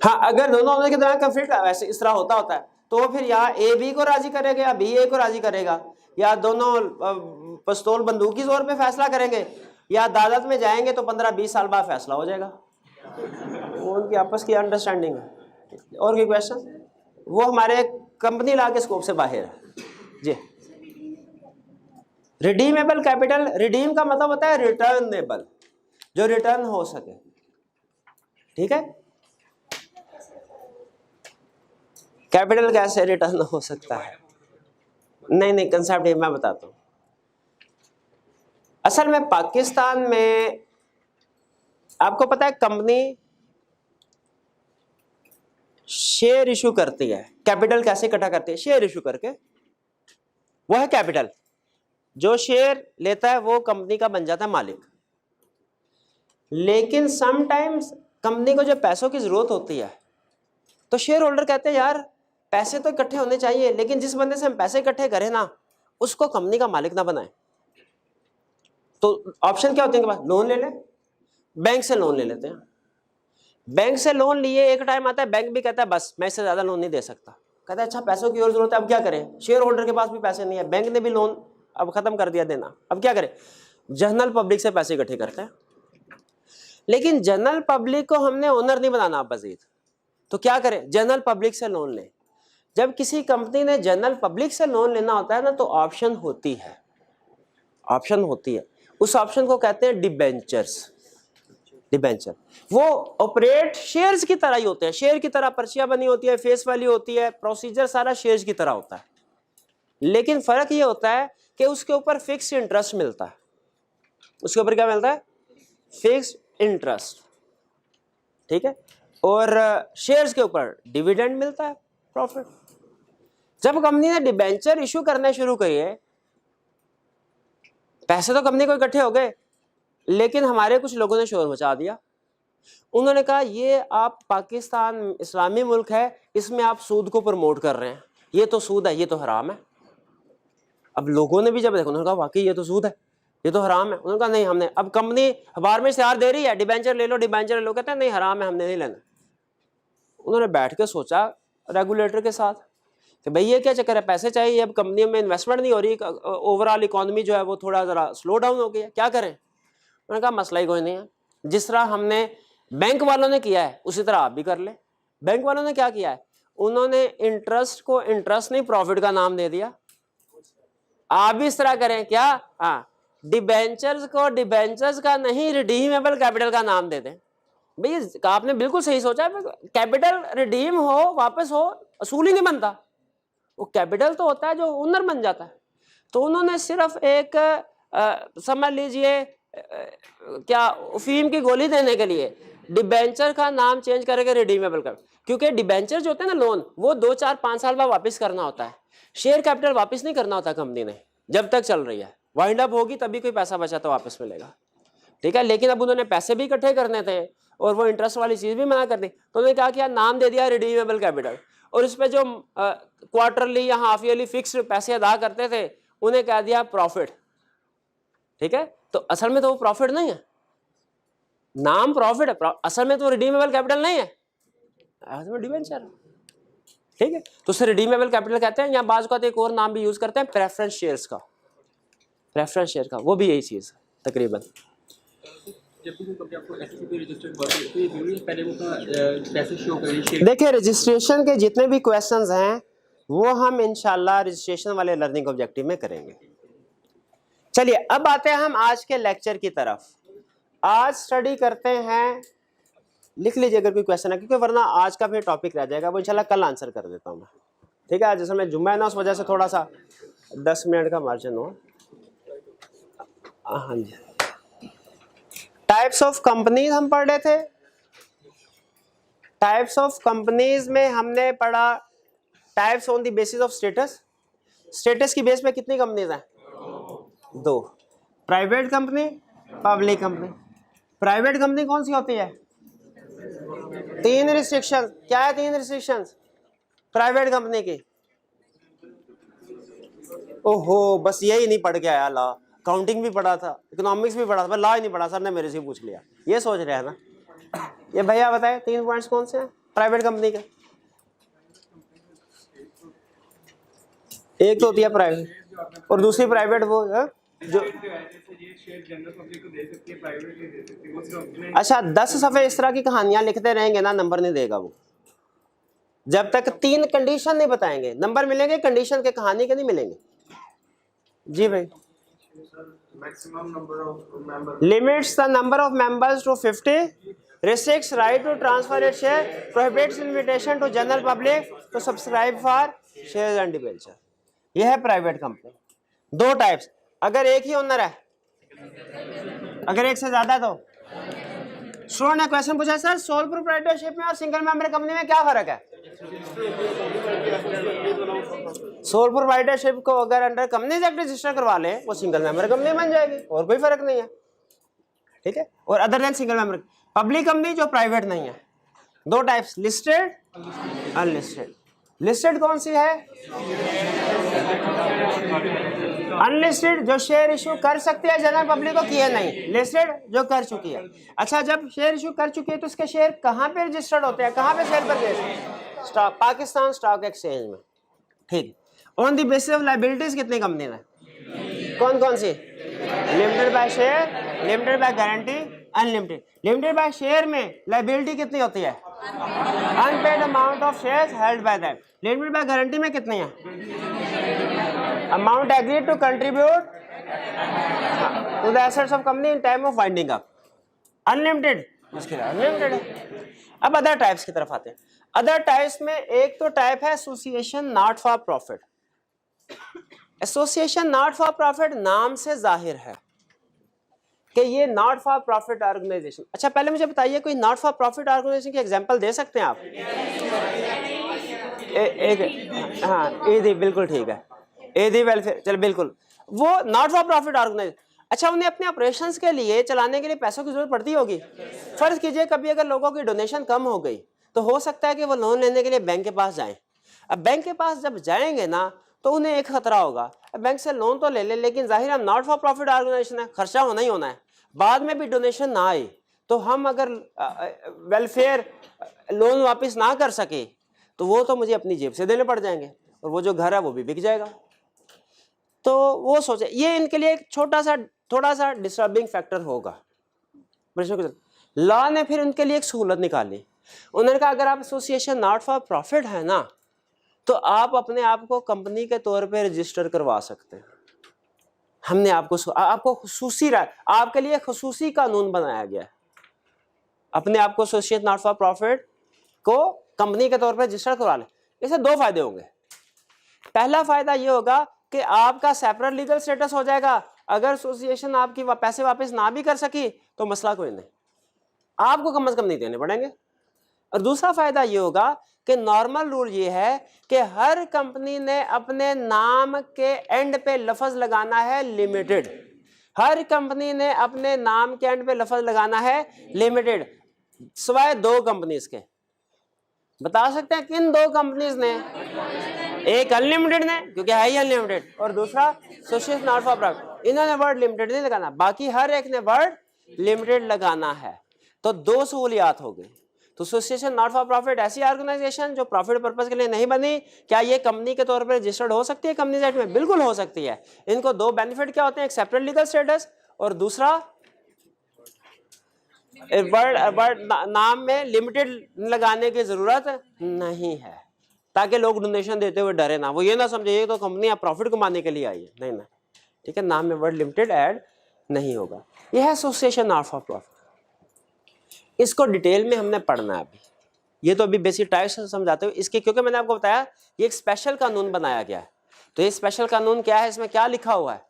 हाँ, अगर दोनों ओनर के दरमियान कंफ्लिक्ट वैसे इस तरह होता है तो फिर या ए बी को राजी करेगा या बी ए को राजी करेगा, या दोनों पिस्तौल बंदूक की जोर पे फैसला करेंगे, या अदालत में जाएंगे तो 15-20 साल बाद फैसला हो जाएगा। वो उनकी आपस की अंडरस्टैंडिंग है। और कोई क्वेश्चन? वो हमारे कंपनी लॉ के स्कोप से बाहर है जी। रिडीमेबल कैपिटल, रिडीम का मतलब होता है रिटर्नेबल, जो रिटर्न हो सके, ठीक है। कैपिटल कैसे रिटर्न हो सकता है? नहीं, कंसेप्ट ये मैं बताता हूं। असल में पाकिस्तान में आपको पता है कंपनी शेयर इशू करती है, कैपिटल कैसे इकट्ठा करती है, शेयर इशू करके, वो है कैपिटल। जो शेयर लेता है वो कंपनी का बन जाता है मालिक। लेकिन समटाइम्स कंपनी को जब पैसों की जरूरत होती है तो शेयर होल्डर कहते हैं यार पैसे तो इकट्ठे होने चाहिए, लेकिन जिस बंदे से हम पैसे इकट्ठे करें ना उसको कंपनी का मालिक ना बनाए। तो ऑप्शन क्या होते हैं इनके पास? लोन ले ले, बैंक से लोन ले लेते हैं। बैंक से लोन लिए, एक टाइम आता है बैंक भी कहता है बस मैं इससे ज्यादा लोन नहीं दे सकता, कहता है अच्छा पैसों की और जरूरत है, अब क्या करें? शेयर होल्डर के पास भी पैसे नहीं है, बैंक ने भी लोन अब खत्म कर दिया देना, अब क्या करें? जनरल पब्लिक से पैसे इकट्ठे करते हैं। लेकिन जनरल पब्लिक को हमने ओनर नहीं बनाना मजीद, तो क्या करें? जनरल पब्लिक से लोन लें। जब किसी कंपनी ने जनरल पब्लिक से लोन लेना होता है ना तो ऑप्शन होती है, ऑप्शन होती है, उस ऑप्शन को कहते हैं डिबेंचर्स। डिबेंचर वो ऑपरेट शेयर्स की तरह ही होते हैं, शेयर की तरह पर्चियां बनी होती है, फेस वैल्यू होती है, प्रोसीजर सारा शेयर्स की तरह होता है। लेकिन फर्क ये होता है कि उसके ऊपर फिक्स इंटरेस्ट मिलता है। उसके ऊपर क्या मिलता है? फिक्स इंटरेस्ट, ठीक है। और शेयर्स के ऊपर डिविडेंड मिलता है, प्रॉफिट। जब कंपनी ने डिबेंचर इशू करने शुरू किए, पैसे तो कंपनी को इकट्ठे हो गए, लेकिन हमारे कुछ लोगों ने शोर मचा दिया। उन्होंने कहा ये आप पाकिस्तान इस्लामी मुल्क है, इसमें आप सूद को प्रमोट कर रहे हैं, ये तो सूद है, ये तो हराम है। अब लोगों ने भी जब देखा उन्होंने कहा वाकई ये तो सूद है, ये तो हराम है। उन्होंने कहा नहीं हमने, अब कंपनी अखबार में इश्तिहार दे रही है डिबेंचर ले लो, डिबेंचर ले लो, कहते हैं नहीं हराम है, हमने नहीं लेना। उन्होंने बैठ के सोचा रेगुलेटर के साथ कि भाई ये क्या चक्कर है, पैसे चाहिए, अब कंपनी में इन्वेस्टमेंट नहीं हो रही, ओवरऑल इकोनॉमी जो है वो थोड़ा ज़रा स्लो डाउन हो गई है, क्या करें? उन्होंने कहा मसला ही कोई नहीं है, जिस तरह हमने बैंक वालों ने किया है उसी तरह आप भी कर ले। बैंक वालों ने क्या किया है? उन्होंने इंटरेस्ट को इंटरेस्ट नहीं प्रॉफिट का नाम दे दिया। आप भी इस तरह करें क्या? हाँ, डिबेंचर्स को डिबेंचर्स का नहीं रिडीमेबल कैपिटल का नाम दे दें। भैया आपने बिल्कुल सही सोचा, कैपिटल रिडीम हो वापस हो असूल ही नहीं बनता, वो कैपिटल तो होता है जो ओनर बन जाता है। तो उन्होंने सिर्फ एक समझ लीजिए क्या अफीम की गोली देने के लिए डिबेंचर का नाम चेंज करके रिडीमेबल कर, क्योंकि डिबेंचर जो होते हैं ना लोन, वो 2, 4, 5 साल बाद वापस करना होता है। शेयर कैपिटल वापस नहीं करना होता कंपनी ने जब तक चल रही है, वाइंड अप होगी तभी कोई पैसा बचा तो वापस मिलेगा, ठीक है। लेकिन अब उन्होंने पैसे भी इकट्ठे करने थे और वो इंटरेस्ट वाली चीज भी मना कर दी, तो उन्होंने कहा कि यार नाम दे दिया रिडीमेबल कैपिटल, और इस पे जो क्वार्टरली या हाफ ईयरली फिक्स्ड पैसे अदा करते थे उन्हें कह दिया प्रॉफिट, ठीक है। तो असल में तो वो प्रॉफिट नहीं है, नाम प्रॉफिट है, असल में तो रिडीमेबल कैपिटल नहीं है, डिबेंचर, ठीक है। तो उसे रिडीमेबल कैपिटल कहते हैं, या बाज का एक और नाम भी यूज करते हैं प्रेफरेंस शेयर्स का, प्रेफरेंस शेयर का, वो भी यही चीज है तकरीबन। जब भी कोई कंपनी आपको एसएससी पे रजिस्टर्ड करती है तो ये जरूरी है पहले वो अपना पैसे शो करें शेयर। देखिए रजिस्ट्रेशन के जितने भी क्वेश्चंस हैं वो हम इंशाल्लाह रजिस्ट्रेशन वाले लर्निंग ऑब्जेक्टिव में करेंगे। चलिए अब आते हैं हम आज के लेक्चर की तरफ। आज स्टडी करते हैं, लिख लीजिए अगर कोई क्वेश्चन है, क्योंकि वरना आज का फिर टॉपिक रह जाएगा, वो इंशाल्लाह कल आंसर कर देता हूँ मैं, ठीक है। आज जैसे मैं जुम्मा है ना, उस वजह से थोड़ा सा 10 मिनट का मार्जिन हो। हाँ जी, टाइप्स ऑफ कंपनीज हम पढ़ रहे थे। टाइप्स ऑफ कंपनीज में हमने पढ़ा types on the basis of status. Status की बेस पे कितनी कंपनीज हैं? 2, private company, public company. Private company कौन सी होती है? 3 रिस्ट्रिक्शन। क्या है 3 रिस्ट्रिक्शन प्राइवेट कंपनी की? ओहो बस यही नहीं पढ़ के आया, ला काउंटिंग भी पढ़ा था, इकोनॉमिक्स भी पढ़ा था, लॉ ही नहीं पढ़ा, सर ने मेरे से पूछ लिया, ये सोच रहे हैं ना। ये भैया बताए 3 पॉइंट्स कौन से हैं प्राइवेट कंपनी के? एक तो होती है प्राइवेट और दूसरी प्राइवेट वो है जो अच्छा 10 सफ़े इस तरह की कहानियां लिखते रहेंगे ना, नंबर नहीं देगा वो, जब तक 3 कंडीशन नहीं बताएंगे। नंबर मिलेंगे कंडीशन के, कहानी के नहीं मिलेंगे। जी भाई। Maximum number of members. Limits the number of members to 50, restricts right to transfer its share, prohibits invitation to general public to subscribe for shares and debenture। यह है प्राइवेट कंपनी। 2 टाइप्स, अगर एक ही ओनर है, अगर एक से ज्यादा तो। स्टूडेंट ने क्वेश्चन पूछा सर सोल प्रोप्राइटरशिप में और सिंगल मेंबर कंपनी में क्या फर्क है? सोल प्रोप्राइटरशिप को अगर अंडर कंपनीज एक्ट रजिस्टर करवा ले वो सिंगल मेंबर कंपनी बन जाएगी, और कोई फर्क नहीं है, ठीक है। और other than single member public company जो प्राइवेट नहीं है, दो टाइप्स, लिस्टेड, अनलिस्टेड। लिस्टेड कौन सी है? अनलिस्टेड जो शेयर इशू कर सकती है जनरल पब्लिक को, किए नहीं। लिस्टेड जो कर चुकी है। अच्छा, जब शेयर इशू कर चुकी है तो उसके शेयर कहाँ पे रजिस्टर्ड होते हैं, कहाँ पे सेल पर गए? स्टॉक, पाकिस्तान स्टॉक एक्सचेंज में, ठीक। On the basis of liabilities कितनी कंपनी है, कौन कौन सी? Limited by share, limited by guarantee, unlimited. Limited by share में लायबिलिटी कितनी होती है? Unpaid amount of shares held by that. Limited by guarantee में कितनी है? Amount agreed to contribute to the assets of company in time of winding up. Unlimited, इसके लिए unlimited है। अब अदर टाइप्स की तरफ आते हैं। अदर टाइप्स में एक तो टाइप है association not for profit. Association not for profit नाम से जाहिर है कि ये नॉट फॉर प्रॉफिट ऑर्गेनाइजेशन। अच्छा, पहले मुझे बताइए कोई नॉट फॉर प्रॉफिट ऑर्गेनाइजेशन की एग्जांपल दे सकते हैं आप? एक, हाँ, एदी, बिल्कुल ठीक है, एदी वेलफेयर, चल बिल्कुल, वो नॉट फॉर प्रॉफिट ऑर्गेनाइजेशन। अच्छा, उन्हें अपने ऑपरेशंस के लिए, चलाने के लिए पैसों की जरूरत पड़ती होगी। फर्ज कीजिए कभी अगर लोगों की डोनेशन कम हो गई तो हो सकता है कि वो लोन लेने के लिए बैंक के पास जाएं। अब बैंक के पास जब जाएंगे ना तो उन्हें एक खतरा होगा, बैंक से लोन तो ले ले, लेकिन जाहिर है नॉट फॉर प्रॉफिट ऑर्गेनाइजेशन है, खर्चा होना ही होना है। बाद में भी डोनेशन ना आए तो हम अगर वेलफेयर लोन वापस ना कर सके तो वो तो मुझे अपनी जेब से देने पड़ जाएंगे, और वो जो घर है वो भी बिक जाएगा। तो वो सोचे, ये इनके लिए एक थोड़ा सा डिस्टर्बिंग फैक्टर होगा। लॉ ने फिर उनके लिए एक सहूलत निकाली। उन्होंने कहा अगर आप एसोसिएशन नॉट फॉर प्रॉफिट है ना तो आप अपने आप को कंपनी के तौर पे रजिस्टर करवा सकते हैं। हमने आपको खुसूसी आपके लिए खुसूसी कानून बनाया गया है। अपने आप को एसोसिएट नॉट फॉर प्रॉफिट को कंपनी के तौर पे रजिस्टर करवा लें। इससे दो फायदे होंगे। पहला फायदा ये होगा कि आपका सेपरेट लीगल स्टेटस हो जाएगा। अगर एसोसिएशन आपकी पैसे वापस ना भी कर सकी तो मसला कोई नहीं, आपको कम से कम नहीं देने पड़ेंगे। और दूसरा फायदा ये होगा कि नॉर्मल रूल ये है कि हर कंपनी ने अपने नाम के एंड पे लफ्ज लगाना है लिमिटेड। हर कंपनी ने अपने नाम के एंड पे लफ्ज लगाना है लिमिटेड, सिवाय दो कंपनीज के। बता सकते हैं किन दो कंपनीज ने? एक अनलिमिटेड ने, क्योंकि है ही अनलिमिटेड, और दूसरा एसोसिएशन नॉट फॉर प्रॉफिट। इन्होंने वर्ड लिमिटेड नहीं लगाना, बाकी हर एक ने वर्ड लिमिटेड लगाना है। तो दो सहूलियात हो गई। तो एसोसिएशन नॉट फॉर प्रॉफिट ऐसी ऑर्गेनाइजेशन जो प्रॉफिट पर्पस के लिए नहीं बनी, क्या ये कंपनी के तौर पर रजिस्टर्ड हो सकती है कंपनीज एक्ट में? बिल्कुल हो सकती है। इनको दो बेनिफिट क्या होते हैं, एक सेपरेट लीगल स्टेटस और दूसरा वर्ड नाम में लिमिटेड लगाने की जरूरत नहीं है, ताकि लोग डोनेशन देते हुए डरे ना, वो ये ना समझे ये तो कंपनी प्रॉफिट कमाने के लिए आई है। नहीं, ठीक है, नाम में वर्ड लिमिटेड ऐड नहीं होगा। यह है एसोसिएशन नॉट फॉर प्रॉफिट। इसको डिटेल में हमने पढ़ना है अभी, ये तो अभी बेसिक टाइप्स से समझाते हुए इसके, क्योंकि मैंने आपको बताया ये एक स्पेशल कानून बनाया गया है। तो ये स्पेशल कानून क्या है, इसमें क्या लिखा हुआ है,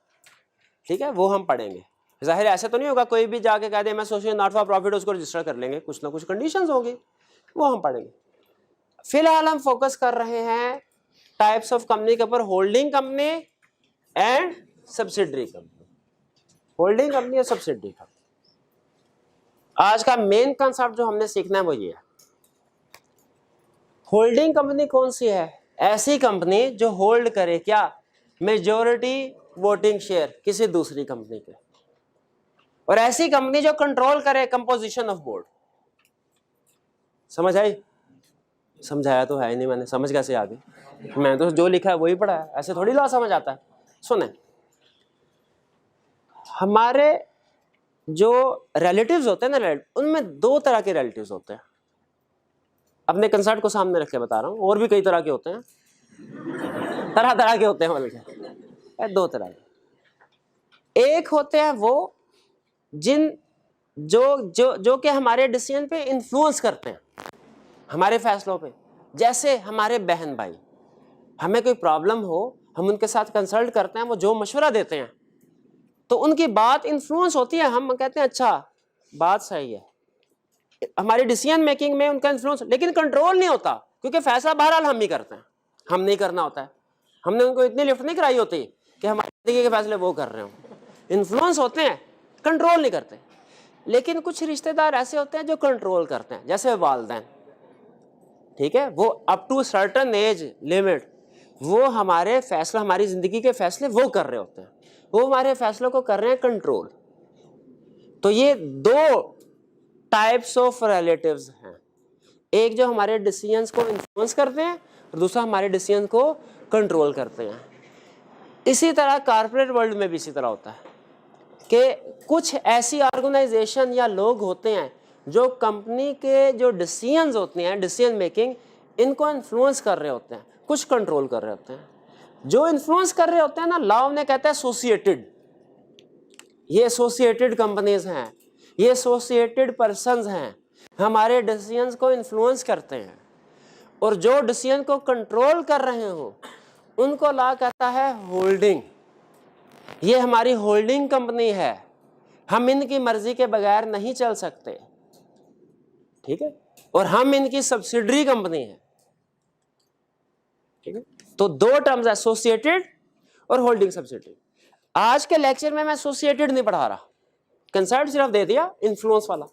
ठीक है, वो हम पढ़ेंगे। जाहिर ऐसे तो नहीं होगा कोई भी जाके कह दे मैं एसोसिएशन नॉट फॉर प्रॉफिट, उसको रजिस्टर कर लेंगे, कुछ ना कुछ कंडीशंस होंगी, वो हम पढ़ेंगे। फिलहाल हम फोकस कर रहे हैं टाइप्स ऑफ कंपनी के ऊपर, holding company and subsidiary company. Holding company और सब्सिडरी कंपनी, आज का मेन कंसेप्ट जो हमने सीखना है वो ये है। होल्डिंग कंपनी कौन सी है? ऐसी कंपनी जो होल्ड करे क्या, मेजॉरिटी वोटिंग शेयर किसी दूसरी कंपनी के, और ऐसी कंपनी जो कंट्रोल करे कंपोजिशन ऑफ बोर्ड। समझ आई? समझाया तो है ही नहीं मैंने, समझ कैसे आ गई? मैंने तो जो लिखा है वही पढ़ा है, ऐसे थोड़ी लॉ समझ आता है। सुने, हमारे जो रिलेटिव्स होते हैं ना, उनमें दो तरह के रिलेटिव्स होते हैं। अपने कंसेप्ट को सामने रख के बता रहा हूँ, और भी कई तरह के होते हैं, तरह तरह के होते हैं, बल्कि दो तरह के। एक होते हैं वो जिन जो कि हमारे डिसीजन पे इन्फ्लुएंस करते हैं, हमारे फैसलों पे। जैसे हमारे बहन भाई, हमें कोई प्रॉब्लम हो, हम उनके साथ कंसल्ट करते हैं, वो जो मशवरा देते हैं तो उनकी बात इन्फ्लुएंस होती है, हम कहते हैं अच्छा बात सही है, हमारी डिसीजन मेकिंग में उनका इन्फ्लुएंस, लेकिन कंट्रोल नहीं होता। क्योंकि फैसला बहरहाल हम ही करते हैं, हम नहीं करना होता है। हमने उनको इतनी लिफ्ट नहीं कराई होती कि हमारी जिंदगी के फैसले वो कर रहे हो। इन्फ्लुएंस होते हैं, कंट्रोल नहीं करते। लेकिन कुछ रिश्तेदार ऐसे होते हैं जो कंट्रोल करते हैं, जैसे वालिदैन, ठीक है, वो up to certain age limit वो हमारे फैसला, हमारी जिंदगी के फैसले वो कर रहे होते हैं, वो हमारे फैसलों को कर रहे हैं कंट्रोल। तो ये दो टाइप्स ऑफ रिलेटिव्स हैं, एक जो हमारे डिसीजंस को इन्फ्लुएंस करते हैं और दूसरा हमारे डिसीजन को कंट्रोल करते हैं। इसी तरह कॉर्पोरेट वर्ल्ड में भी इसी तरह होता है कि कुछ ऐसी ऑर्गेनाइजेशन या लोग होते हैं जो कंपनी के जो डिसीजंस होते हैं, डिसीजन मेकिंग, इनको इन्फ्लुएंस कर रहे होते हैं, कुछ कंट्रोल कर रहे होते हैं। जो इन्फ्लुएंस कर रहे होते हैं ना, लॉ ने कहता है एसोसिएटेड, ये एसोसिएटेड कंपनीज हैं, ये एसोसिएटेड पर्संस हैं, हमारे डिसीजंस को इन्फ्लुएंस करते हैं। और जो डिसीजन को कंट्रोल कर रहे हो उनको लॉ कहता है होल्डिंग, ये हमारी होल्डिंग कंपनी है, हम इनकी मर्जी के बगैर नहीं चल सकते, ठीक है, और हम इनकी सब्सिडरी कंपनी है, ठीक है। तो दो टर्म्स है, एसोसिएटेड और होल्डिंग सब्सिडरी। आज के लेक्चर में मैं एसोसिएटेड नहीं पढ़ा रहा, कंसेप्ट सिर्फ दे दिया इन्फ्लुएंस वाला।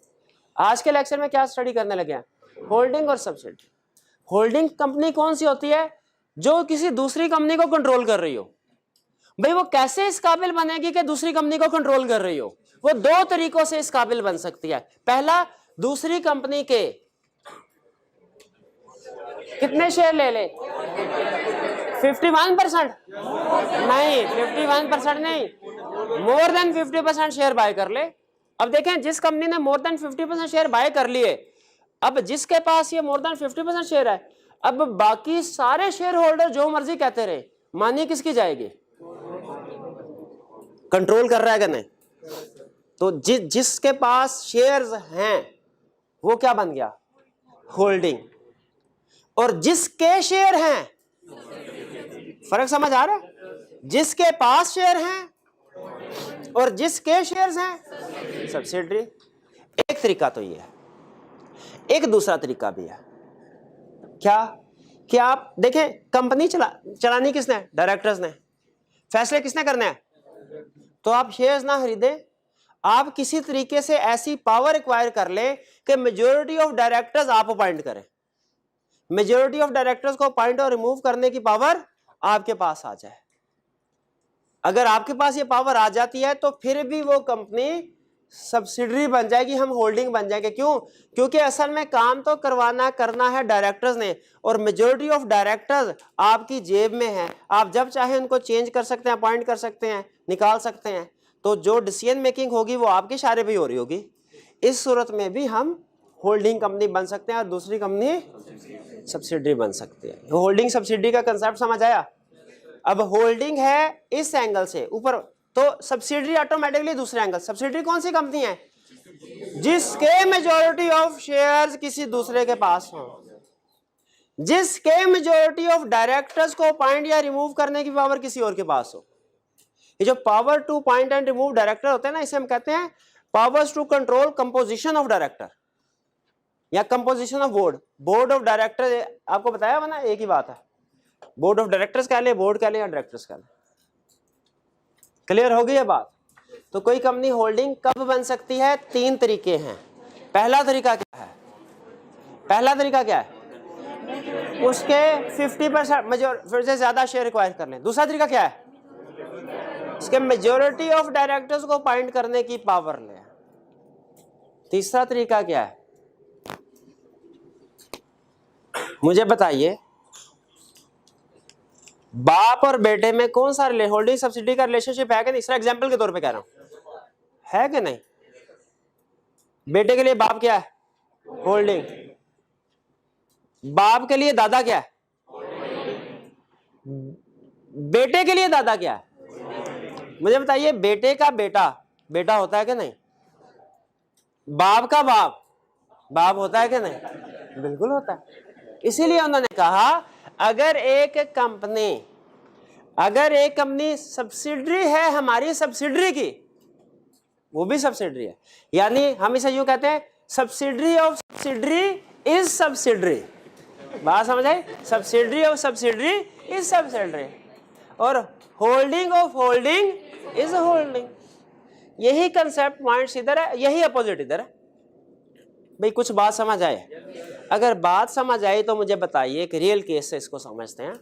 आज के लेक्चर में क्या स्टडी करने लगे हैं, होल्डिंग और सब्सिडरी। होल्डिंग कंपनी कौन सी होती है, जो किसी दूसरी कंपनी को कंट्रोल कर रही हो। भाई वो कैसे इस काबिल बनेगी कि दूसरी कंपनी को कंट्रोल कर रही हो, वो दो तरीकों से इस काबिल बन सकती है। पहला, दूसरी कंपनी के कितने शेयर ले ले, 51% नहीं, 51% नहीं, मोर देन 50% शेयर बाय कर ले। अब देखें, जिस कंपनी ने मोर देन 50% शेयर बाय कर लिए, अब जिसके पास ये मोर देन 50% शेयर है, अब बाकी सारे शेयर होल्डर जो मर्जी कहते रहे, मानी किसकी जाएगी, कंट्रोल कर रहा है कि नहीं। तो जिसके पास शेयर्स हैं वो क्या बन गया, होल्डिंग, और जिसके शेयर हैं, फर्क समझ आ रहा है, जिसके पास शेयर हैं और जिसके शेयर्स हैं सब्सिडरी। एक तरीका तो ये है, एक दूसरा तरीका भी है, क्या कि आप देखें, कंपनी चलानी किसने, डायरेक्टर्स ने, फैसले किसने करने हैं, तो आप शेयर्स ना खरीदें, आप किसी तरीके से ऐसी पावर एक्वायर कर ले कि मेजॉरिटी ऑफ डायरेक्टर्स आप अपॉइंट करें, मेजॉरिटी ऑफ डायरेक्टर्स को अपॉइंट और रिमूव करने की पावर आपके पास आ जाए। अगर आपके पास ये पावर आ जाती है तो फिर भी वो कंपनी सब्सिडरी बन जाएगी, हम होल्डिंग बन जाएंगे। क्यों, क्योंकि असल में काम तो करना है डायरेक्टर्स ने, और मेजॉरिटी ऑफ डायरेक्टर्स आपकी जेब में है, आप जब चाहे उनको चेंज कर सकते हैं, अपॉइंट कर सकते हैं, निकाल सकते हैं। तो जो डिसीजन मेकिंग होगी वो आपके इशारे पे ही हो रही होगी। इस सूरत में भी हम होल्डिंग कंपनी बन सकते हैं और दूसरी कंपनी सब्सिडरी बन सकती है। होल्डिंग सब्सिडरी का कंसेप्ट समझ आया। अब होल्डिंग है इस एंगल से ऊपर, तो सब्सिडरी ऑटोमेटिकली दूसरे एंगल। सब्सिडरी कौन सी कंपनी है, जिसके मेजॉरिटी ऑफ शेयर्स किसी दूसरे के पास हो, जिसके मेजॉरिटी ऑफ डायरेक्टर्स को अपॉइंट या रिमूव करने की पावर किसी और के पास हो। ये जो power to appoint and remove director होते हैं ना, इसे हम कहते हैं powers to control composition of director या composition of board. Board of director आपको बताया ना, एक ही बात है, बोर्ड ऑफ डायरेक्टर्स कह ले, बोर्ड कह ले या डायरेक्टर्स कह ले। क्लियर हो गई है बात। तो कोई कंपनी होल्डिंग कब बन सकती है, तीन तरीके हैं। पहला तरीका क्या है, पहला तरीका क्या है, उसके 50% फिर से ज्यादा शेयर रिक्वायर कर लें। दूसरा तरीका क्या है, इसके मेजॉरिटी ऑफ डायरेक्टर्स को अपॉइंट करने की पावर ले। तीसरा तरीका क्या है, मुझे बताइए, बाप और बेटे में कौन सा होल्डिंग सब्सिडी का रिलेशनशिप है कि नहीं। इसका एग्जांपल के तौर पे कह रहा हूं, है कि नहीं। बेटे के लिए बाप क्या है, होल्डिंग। बाप के लिए दादा क्या है, बेटे के लिए दादा क्या है। मुझे बताइए, बेटे का बेटा बेटा होता है कि नहीं, बाप का बाप बाप होता है कि नहीं, बिल्कुल होता है। इसीलिए उन्होंने कहा अगर एक कंपनी सब्सिडरी है हमारी सब्सिडरी की, वो भी सब्सिडरी है, यानी हम इसे यूं कहते हैं subsidiary of subsidiary is subsidiary. बात समझ आई? Subsidiary of subsidiary is subsidiary और holding of holding is holding. यही कंसेप्ट पॉइंट्स इधर है, यही अपोजिट इधर है। भाई कुछ बात समझ आए? अगर बात समझ आई तो मुझे बताइए, एक रियल केस से इसको समझते हैं।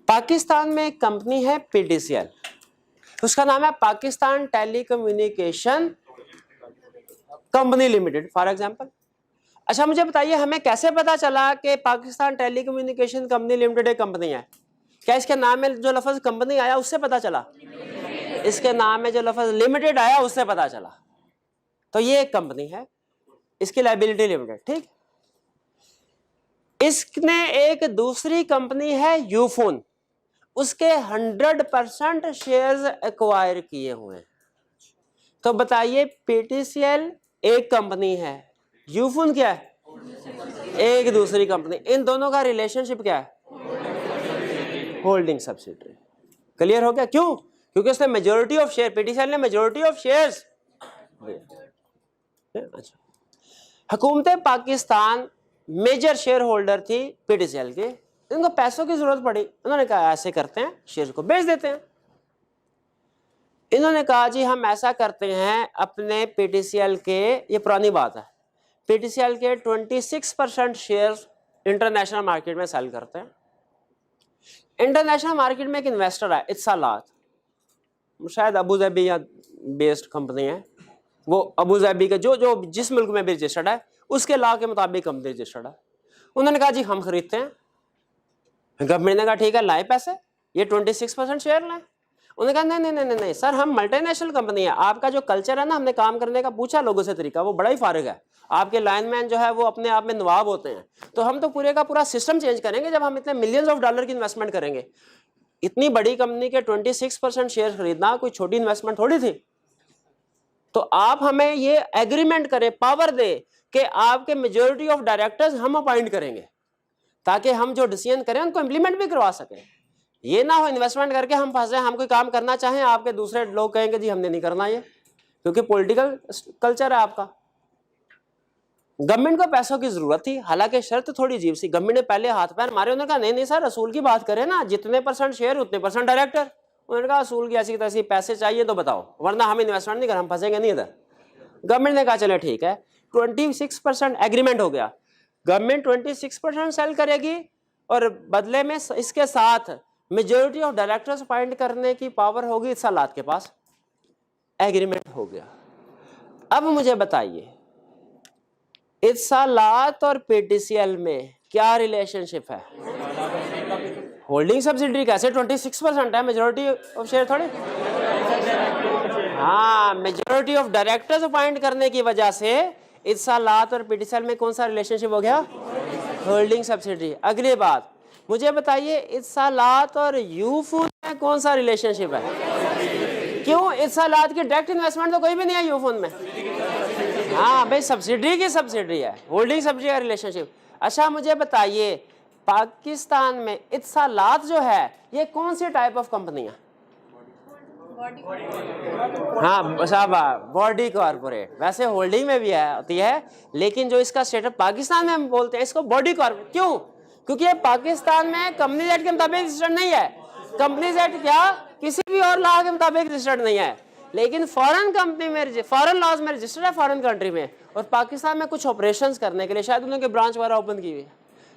पाकिस्तान में एक कंपनी है पीटीसीएल, उसका नाम है Pakistan telecommunication company limited for example. अच्छा मुझे बताइए, हमें कैसे पता चला कि पाकिस्तान टेलीकम्युनिकेशन कंपनी लिमिटेड एक कंपनी है? क्या इसके नाम में जो लफ्ज कंपनी आया उससे पता चला? इसके नाम में जो लफ्ज लिमिटेड आया उससे पता चला। तो ये एक कंपनी है, इसकी लायबिलिटी लिमिटेड, ठीक। इसने एक दूसरी कंपनी है यूफोन, उसके 100% शेयर्स एक्वायर किए हुए हैं। तो बताइए पीटीसीएल एक कंपनी है, यूफोन क्या है? एक दूसरी कंपनी। इन दोनों का रिलेशनशिप क्या है? Holding subsidiary. क्लियर हो गया? क्यों? क्योंकि उसने मेजॉरिटी ऑफ शेयर, पीटीसीएल ने मेजॉरिटी ऑफ शेयर्स। अच्छा, हुकूमत पाकिस्तान मेजर शेयर होल्डर थी पीटीसीएल की, इनको पैसों की जरूरत पड़ी, उन्होंने कहा ऐसे करते हैं शेयर को बेच देते हैं। इन्होंने कहा जी हम ऐसा करते हैं, अपने पीटीसीएल के, ये पुरानी बात है, पीटीसीएल के 26% शेयर इंटरनेशनल मार्केट में सेल करते हैं। इंटरनेशनल मार्केट में एक इन्वेस्टर है इत्सालात, शायद अबू धाबी या बेस्ड कंपनी है, वो अबू धाबी के जो जिस मुल्क में भी रजिस्टर्ड है उसके लॉ के मुताबिक कंपनी रजिस्टर्ड है। उन्होंने कहा जी हम खरीदते हैं। गवर्नमेंट ने कहा ठीक है लाए पैसे, ये 26% शेयर लाए। उन्होंने कहा नहीं नहीं नहीं नहीं सर, हम मल्टीनेशनल कंपनी है, आपका जो कल्चर है ना, हमने काम करने का पूछा लोगों से तरीका, वो बड़ा ही फारिग है। आपके लाइनमैन जो है वो अपने आप में नवाब होते हैं, तो हम तो पूरे का पूरा सिस्टम चेंज करेंगे जब हम इतने मिलियंस ऑफ डॉलर की इन्वेस्टमेंट करेंगे। इतनी बड़ी कंपनी के 26% शेयर खरीदना कोई छोटी इन्वेस्टमेंट थोड़ी थी। तो आप हमें ये एग्रीमेंट करें, पावर दे कि आपके मेजोरिटी ऑफ डायरेक्टर्स हम अपॉइंट करेंगे, ताकि हम जो डिसीजन करें उनको इम्प्लीमेंट भी करवा सकें। ये ना हो इन्वेस्टमेंट करके हम फंसे, हम कोई काम करना चाहें, आपके दूसरे लोग कहेंगे जी हमने नहीं करना ये, क्योंकि पॉलिटिकल कल्चर है आपका। गवर्नमेंट को पैसों की जरूरत थी, हालांकि शर्त थोड़ी अजीब सी। गवर्नमेंट ने पहले हाथ पैर मारे, उन्होंने कहा नहीं नहीं सर असूल की बात करें ना, जितने % शेयर उतने % डायरेक्टर। उन्होंने कहा असूल की ऐसी तैसी पैसे चाहिए तो बताओ, वरना हम इन्वेस्टमेंट नहीं करें, हम फंसेंगे नहीं इधर। गवर्नमेंट ने कहा चले ठीक है, 26% एग्रीमेंट हो गया। गवर्नमेंट 26% सेल करेगी और बदले में इसके साथ मेजॉरिटी ऑफ डायरेक्टर्स अपॉइंट करने की पावर होगी इत्सालात के पास। एग्रीमेंट हो गया। अब मुझे बताइए इत्सालात और पीटीसीएल में क्या रिलेशनशिप है? होल्डिंग सब्सिडरी कैसे 26% है, मेजॉरिटी ऑफ शेयर थोड़े। हाँ, मेजॉरिटी ऑफ डायरेक्टर्स अपॉइंट करने की वजह से इत्सालात और पीटीसीएल में कौन सा रिलेशनशिप हो गया? Holding subsidiary. अगली बात मुझे बताइए इत्सालात और यूफोन में कौन सा रिलेशनशिप है? क्यों? इत्सालात की डायरेक्ट इन्वेस्टमेंट तो कोई भी नहीं है यूफोन में। हाँ भाई, सब्सिडरी की सब्सिडरी है, होल्डिंग सब्सिडरी का रिलेशनशिप। अच्छा मुझे बताइए पाकिस्तान में इत्सालात जो है ये कौन सी टाइप ऑफ कंपनी है? हाँ शाबाश, बॉडी कॉर्पोरेट। वैसे होल्डिंग में भी है होती है, लेकिन जो इसका स्टेटस पाकिस्तान में हम बोलते हैं इसको बॉडी कॉर्पोरेट। क्यों? क्योंकि ये पाकिस्तान में कंपनीज एक्ट के मुताबिक रजिस्टर्ड नहीं है। कंपनीज एक्ट क्या किसी भी और लॉ के मुताबिक रजिस्टर्ड नहीं है, लेकिन फॉरेन कंपनी में, फॉरेन लॉज में रजिस्टर्ड है, फॉरेन कंट्री में। और पाकिस्तान में कुछ ऑपरेशंस करने के लिए शायद उन्होंने ब्रांच वगैरह ओपन की हुई है,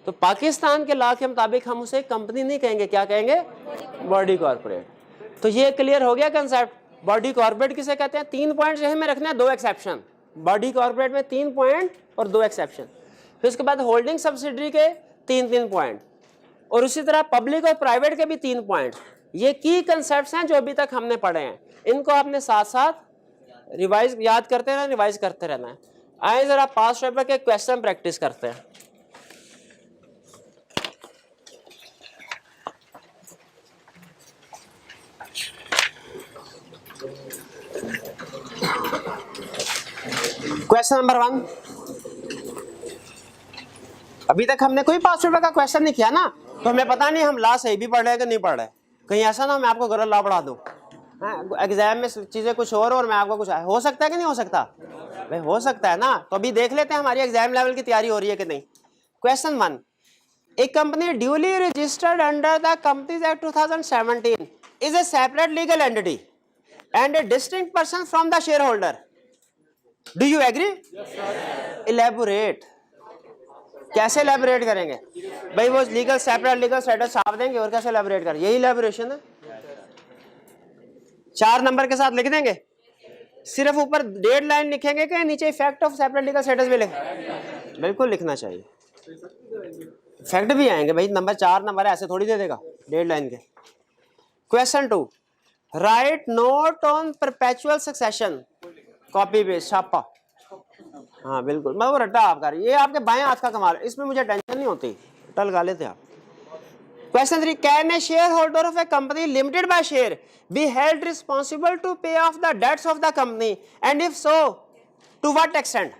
तो पाकिस्तान के लॉ के मुताबिक हम उसे कंपनी नहीं कहेंगे, क्या कहेंगे? Body corporate. तो ये क्लियर हो गया कंसेप्ट। बॉडी कॉर्पोरेट किसे कहते हैं? 3 पॉइंट यही में रखने हैं, 2 एक्सेप्शन। बॉडी कॉर्पोरेट में 3 पॉइंट और 2 एक्सेप्शन। फिर उसके बाद होल्डिंग सब्सिडरी के 3 पॉइंट, और उसी तरह पब्लिक और प्राइवेट के भी 3 पॉइंट। ये की कंसेप्ट्स हैं जो अभी तक हमने पढ़े हैं, इनको आपने साथ साथ रिवाइज याद करते रहना, रिवाइज करते रहना है। आए जरा पास्ट पेपर के क्वेश्चन प्रैक्टिस करते हैं। क्वेश्चन नंबर 1, अभी तक हमने कोई पास्ट पेपर का क्वेश्चन नहीं किया ना, तो हमें पता नहीं हम लॉ सही भी पढ़ रहे हैं कि नहीं पढ़ रहे। कहीं ऐसा ना मैं आपको गलत लॉ पढ़ा दूं, एग्जाम में चीजें कुछ और मैं आपको कुछ। हो सकता है कि नहीं हो सकता? भाई हो सकता है ना। तो अभी देख लेते हैं हमारी एग्जाम लेवल की तैयारी हो रही है कि नहीं। Question 1, a company duly registered under the Companies Act 2017 is a separate legal entity and a distinct person from the shareholder. Do you agree? Yes, sir. Elaborate. कैसे elaborate करेंगे भाई? वो लीगल सेपरेट लीगल स्टेटस छाप देंगे और कैसे elaborate करें? यही elaboration है। 4 नंबर के साथ लिख देंगे, सिर्फ ऊपर डेड लाइन लिखेंगे कि नीचे effect of separate legal status भी लिखेंगे? बिल्कुल लिखना चाहिए, फैक्ट भी आएंगे भाई। नंबर 4 नंबर है, ऐसे थोड़ी दे देगा डेड लाइन के। Question 2, right note on perpetual succession, copy paste छापा। हाँ बिल्कुल, मैं वो रट्टा आपका, ये आपके बाएं हाथ का कमाल है, इसमें मुझे टेंशन नहीं होती, टल गा लेते आप। Question 3, can a share holder of a company limited by share be held responsible to pay of the debts of the company and if so to what extent?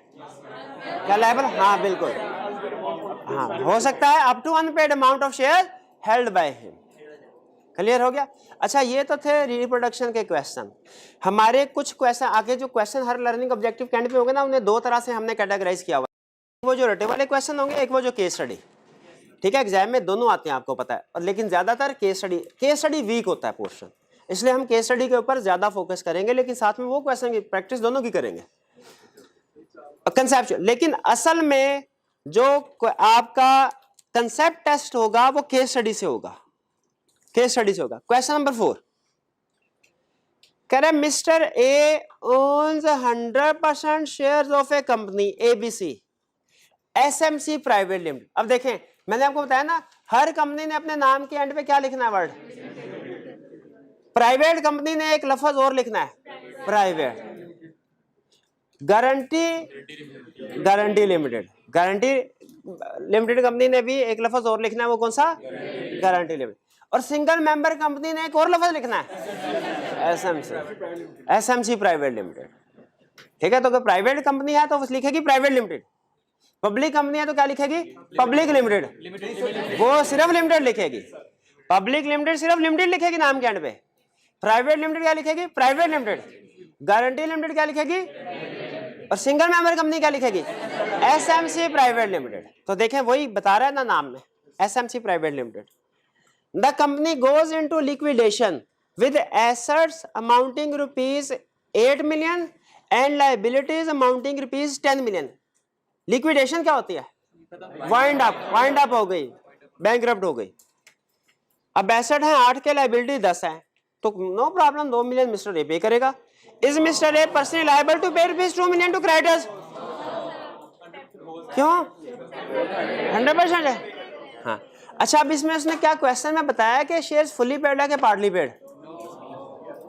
क्या लायबल? हाँ बिल्कुल, हाँ हो सकता है up to unpaid amount of share held by him. Clear हो गया? अच्छा, ये तो थे रिप्रोडक्शन के क्वेश्चन। हमारे कुछ क्वेश्चन आगे, जो क्वेश्चन हर लर्निंग ऑब्जेक्टिव कैंड पे होंगे ना, उन्हें 2 तरह से हमने कैटेगराइज किया हुआ है। वो जो रटे वाले क्वेश्चन होंगे, एक वो जो केस स्टडी। ठीक है, एग्जाम में दोनों आते हैं आपको पता है, और लेकिन ज्यादातर केस स्टडी वीक होता है पोर्शन, इसलिए हम केस स्टडी के ऊपर ज्यादा फोकस करेंगे, लेकिन साथ में वो क्वेश्चन की प्रैक्टिस दोनों की करेंगे, कंसेप्चुअल। लेकिन असल में जो आपका कंसेप्ट टेस्ट होगा वो केस स्टडी से होगा, केस स्टडी से होगा। क्वेश्चन नंबर 4, कह रहे mister A owns 100% shares of a company ABC SMC private limited. अब देखें, मैंने आपको बताया ना, हर कंपनी ने अपने नाम के एंड पे क्या लिखना है? वर्ड। प्राइवेट कंपनी ने एक लफ्ज और लिखना है, private. Guarantee limited, guarantee limited company ने भी एक लफ्ज और लिखना है, वो कौन सा? Guarantee limited. और सिंगल मेंबर कंपनी ने एक और लफ्ज लिखना है, एसएमसी प्राइवेट लिमिटेड। ठीक है, तो अगर प्राइवेट कंपनी है तो लिखेगी प्राइवेट लिमिटेड, पब्लिक कंपनी है तो क्या लिखेगी? पब्लिक लिमिटेड, वो सिर्फ लिमिटेड लिखेगी। पब्लिक लिमिटेड सिर्फ लिमिटेड लिखेगी नाम के एंड पे, प्राइवेट लिमिटेड क्या लिखेगी? Private limited. गारंटी लिमिटेड क्या लिखेगी? और सिंगल मेंबर कंपनी क्या लिखेगी? SMC private limited. तो देखें, वही बता रहा है ना नाम में, SMC private limited. The company goes into liquidation with assets amounting ₹8 million and liabilities amounting ₹10 million। Liquidation क्या होती है? वाइंड अप हो गई, बैंकरप्ट हो गई। अब एसेट है 8 के, लायबिलिटी 10 है, तो no problem, 2 million mister A pay करेगा। Is mister A personally liable to pay ₹2 million to creditors? क्यों? 100% है। हाँ, अच्छा, अब इसमें उसने क्या क्वेश्चन में बताया कि शेयर्स फुली पेड है कि पार्टली पेड?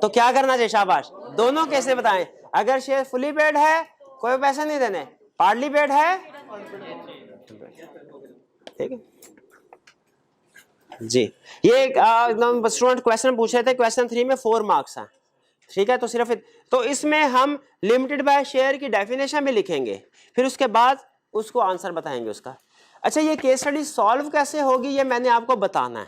तो क्या करना चाहिए? शाबाश, दोनों कैसे बताएं? अगर शेयर फुली पेड है कोई पैसे नहीं देने, पार्टली पेड है, ठीक है जी। ये एकदम स्टूडेंट क्वेश्चन पूछ रहे थे, क्वेश्चन 3 में 4 मार्क्स हैं। ठीक है, तो सिर्फ तो इसमें हम लिमिटेड बाय शेयर की डेफिनेशन भी लिखेंगे, फिर उसके बाद उसको आंसर बताएंगे उसका। अच्छा, ये केस स्टडी सॉल्व कैसे होगी ये मैंने आपको बताना है,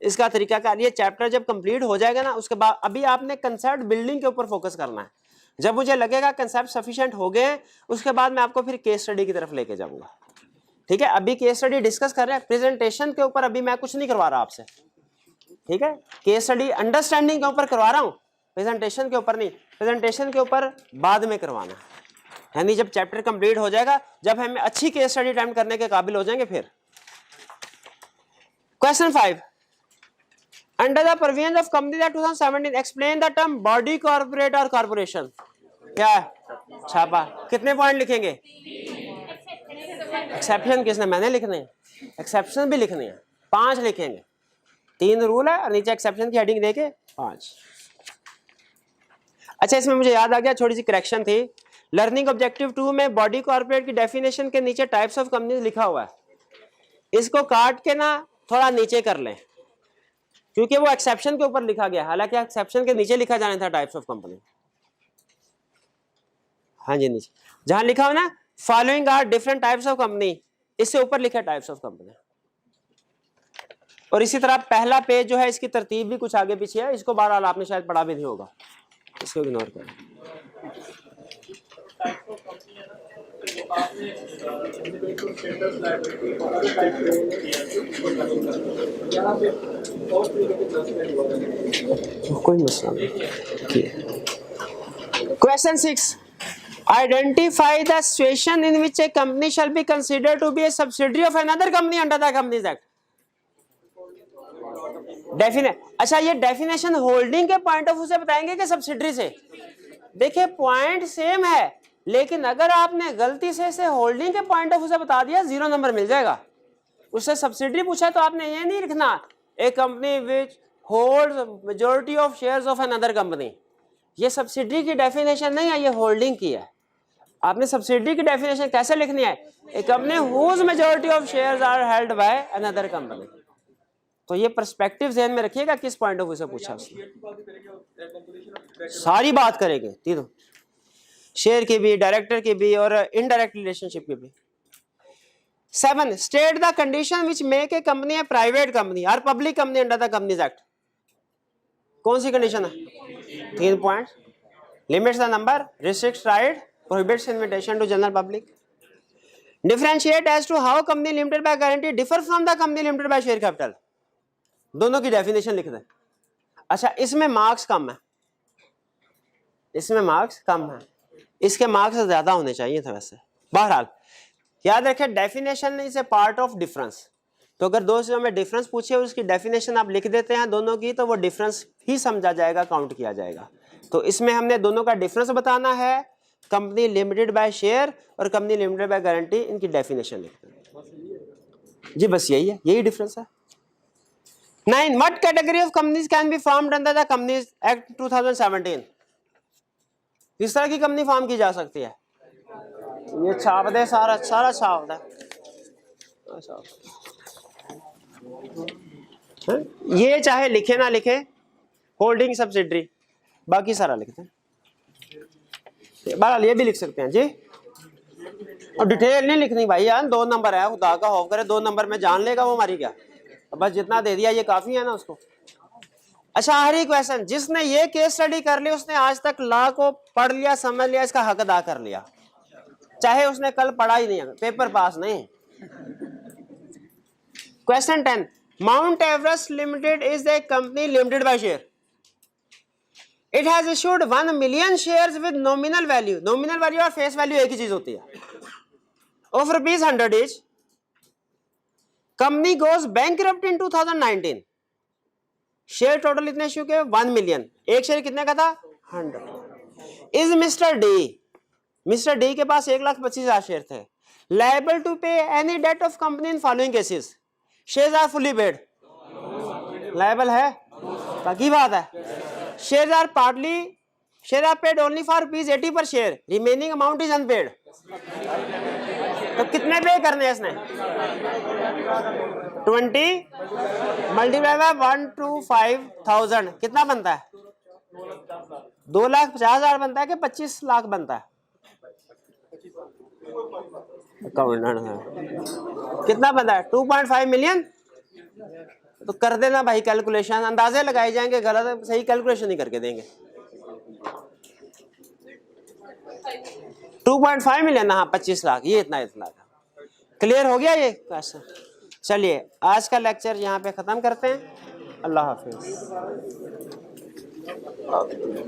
इसका तरीकाकार। ये चैप्टर जब कंप्लीट हो जाएगा ना, उसके बाद अभी आपने कंसेप्ट बिल्डिंग के ऊपर फोकस करना है। जब मुझे लगेगा कंसेप्ट सफिशिएंट हो गए, उसके बाद मैं आपको फिर केस स्टडी की तरफ लेके जाऊंगा। ठीक है, अभी केस स्टडी डिस्कस कर रहे हैं, प्रेजेंटेशन के ऊपर अभी मैं कुछ नहीं करवा रहा आपसे। ठीक है, केस स्टडी अंडरस्टैंडिंग के ऊपर करवा रहा हूँ, प्रेजेंटेशन के ऊपर नहीं। प्रेजेंटेशन के ऊपर बाद में करवाना है, यानी जब चैप्टर कंप्लीट हो जाएगा, जब हम अच्छी केस स्टडी अटेम्प्ट करने के काबिल हो जाएंगे फिर। Question 5, under the provisions of companies act 2017 explain the term body corporate और कॉर्पोरेशन। क्या है? छापा। कितने पॉइंट लिखेंगे? एक्सेप्शन किसने? मैंने लिखने हैं, एक्सेप्शन भी लिखने हैं, 5 लिखेंगे। 3 रूल है और नीचे एक्सेप्शन की हेडिंग देके 5। अच्छा, इसमें मुझे याद आ गया, छोटी सी करेक्शन थी। लर्निंग ऑब्जेक्टिव 2 में बॉडी कॉर्पोरेट की डेफिनेशन के नीचे टाइप्स ऑफ कंपनीज लिखा हुआ है, इसको काट के ना थोड़ा नीचे कर लें, क्योंकि वो एक्सेप्शन के ऊपर लिखा गया, हालांकि एक्सेप्शन के नीचे लिखा जाना था टाइप्स ऑफ कंपनी। हाँ जी, नीचे जहां लिखा हो ना following are different types of company, इससे ऊपर लिखा है टाइप्स ऑफ कंपनी। और इसी तरह पहला पेज जो है, इसकी तरतीब भी कुछ आगे पीछे है, इसको बहरहाल आपने शायद पढ़ा भी नहीं होगा, इसको इग्नोर करें। आपने इंडिविजुअल स्टेटस लायबिलिटी और टाइप किया यहाँ पे बहुत तरीके के ट्रांसफर हुआ है। कोई मसला नहीं। Question 6. Identify the situation in which a company shall be considered to be a subsidiary of another company under the Companies Act. अच्छा, ये डेफिनेशन होल्डिंग के पॉइंट ऑफ व्यू से बताएंगे कि सब्सिडरी से? देखिए पॉइंट सेम है, लेकिन अगर आपने गलती से इसे होल्डिंग के पॉइंट ऑफ व्यू से बता दिया 0 नंबर मिल जाएगा। उससे सब्सिडरी पूछा तो आपने ये नहीं लिखना a company which holds majority of shares of another company. ये सब्सिडरी की डेफिनेशन नहीं है, ये होल्डिंग की है। आपने सब्सिडरी की डेफिनेशन कैसे लिखनी है? A company whose majority of shares are held by another company. तो ये पर्सपेक्टिव ध्यान में रखिएगा किस पॉइंट ऑफ व्यू से पूछा उसने। सारी बात करेंगे तीनों, शेयर की भी, डायरेक्टर की भी और इनडायरेक्ट रिलेशनशिप की भी। 7. State the condition which make a company a private company और public company under the companies act. कौन सी कंडीशन है? 3 point. Limits the number, restricts right, prohibits invitation to general public. Differentiate as to how company limited by guarantee differ from the company limited by share capital. दोनों की definition लिख दें। अच्छा, इसमें marks कम है, इसमें मार्क्स कम है, इसके मार्क्स ज्यादा होने चाहिए थे वैसे। बहरहाल याद रखें, definition is a part of difference. तो अगर दो चीजों में डिफरेंस पूछे और उसकी डेफिनेशन आप लिख देते हैं दोनों की, तो वो डिफरेंस ही समझा जाएगा, काउंट किया जाएगा। तो इसमें हमने दोनों का डिफरेंस बताना है, कंपनी लिमिटेड बाय शेयर और कंपनी लिमिटेड बाय गारंटी, इनकी डेफिनेशन लिखते हैं जी। बस यही है, यही डिफरेंस है। 9. What category of companies can be formed under the Companies Act 2017? किस तरह की कंपनी फॉर्म की जा सकती है? ये छाप दे, सारा छाप दे। ये चाहे लिखे ना लिखे, होल्डिंग सब्सिडरी, बाकी सारा लिखते हैं। बहरहाल ये भी लिख सकते हैं जी। और डिटेल नहीं लिखनी भाई यार, 2 नंबर है, खुदा का खौफ करे 2 नंबर में जान लेगा वो हमारी क्या। बस जितना दे दिया ये काफी है ना उसको। अच्छा, आखिरी क्वेश्चन, जिसने ये केस स्टडी कर ली उसने आज तक लॉ को पढ़ लिया, समझ लिया, इसका हक अदा कर लिया, चाहे उसने कल पढ़ा ही नहीं, पेपर पास नहीं। Question 10. Mount Everest limited is a company limited by share. It has issued 1 million shares with nominal value, nominal value और फेस वैल्यू एक ही चीज होती है, of ₹100 each। Company goes bankrupt in 2019। Share total इतने issue के 1 million, एक share कितने का था? 100। इज मिस्टर डी के पास 1,25,000 शेयर थे। Liable to pay any debt of company in following cases. Shares are fully paid, liable है, बाकी बात है। Shares are paid only for ₹80 per share, remaining amount is unpaid. तो कितने पे करने हैं इसने? 20 मल्टीप्लाई बाय 125,000 कितना बनता है? 2,50,000 बनता है कि 25 लाख बनता है? कितना बनता है? 2.5 मिलियन। तो कर देना भाई कैलकुलेशन, अंदाजे लगाए जाएंगे, गलत सही कैलकुलेशन नहीं करके देंगे। 2.5 मिलियन, हाँ 25 लाख, ये इतना था। क्लियर हो गया ये क्वेश्चन? चलिए आज का लेक्चर यहाँ पे ख़त्म करते हैं। अल्लाह हाफिज़।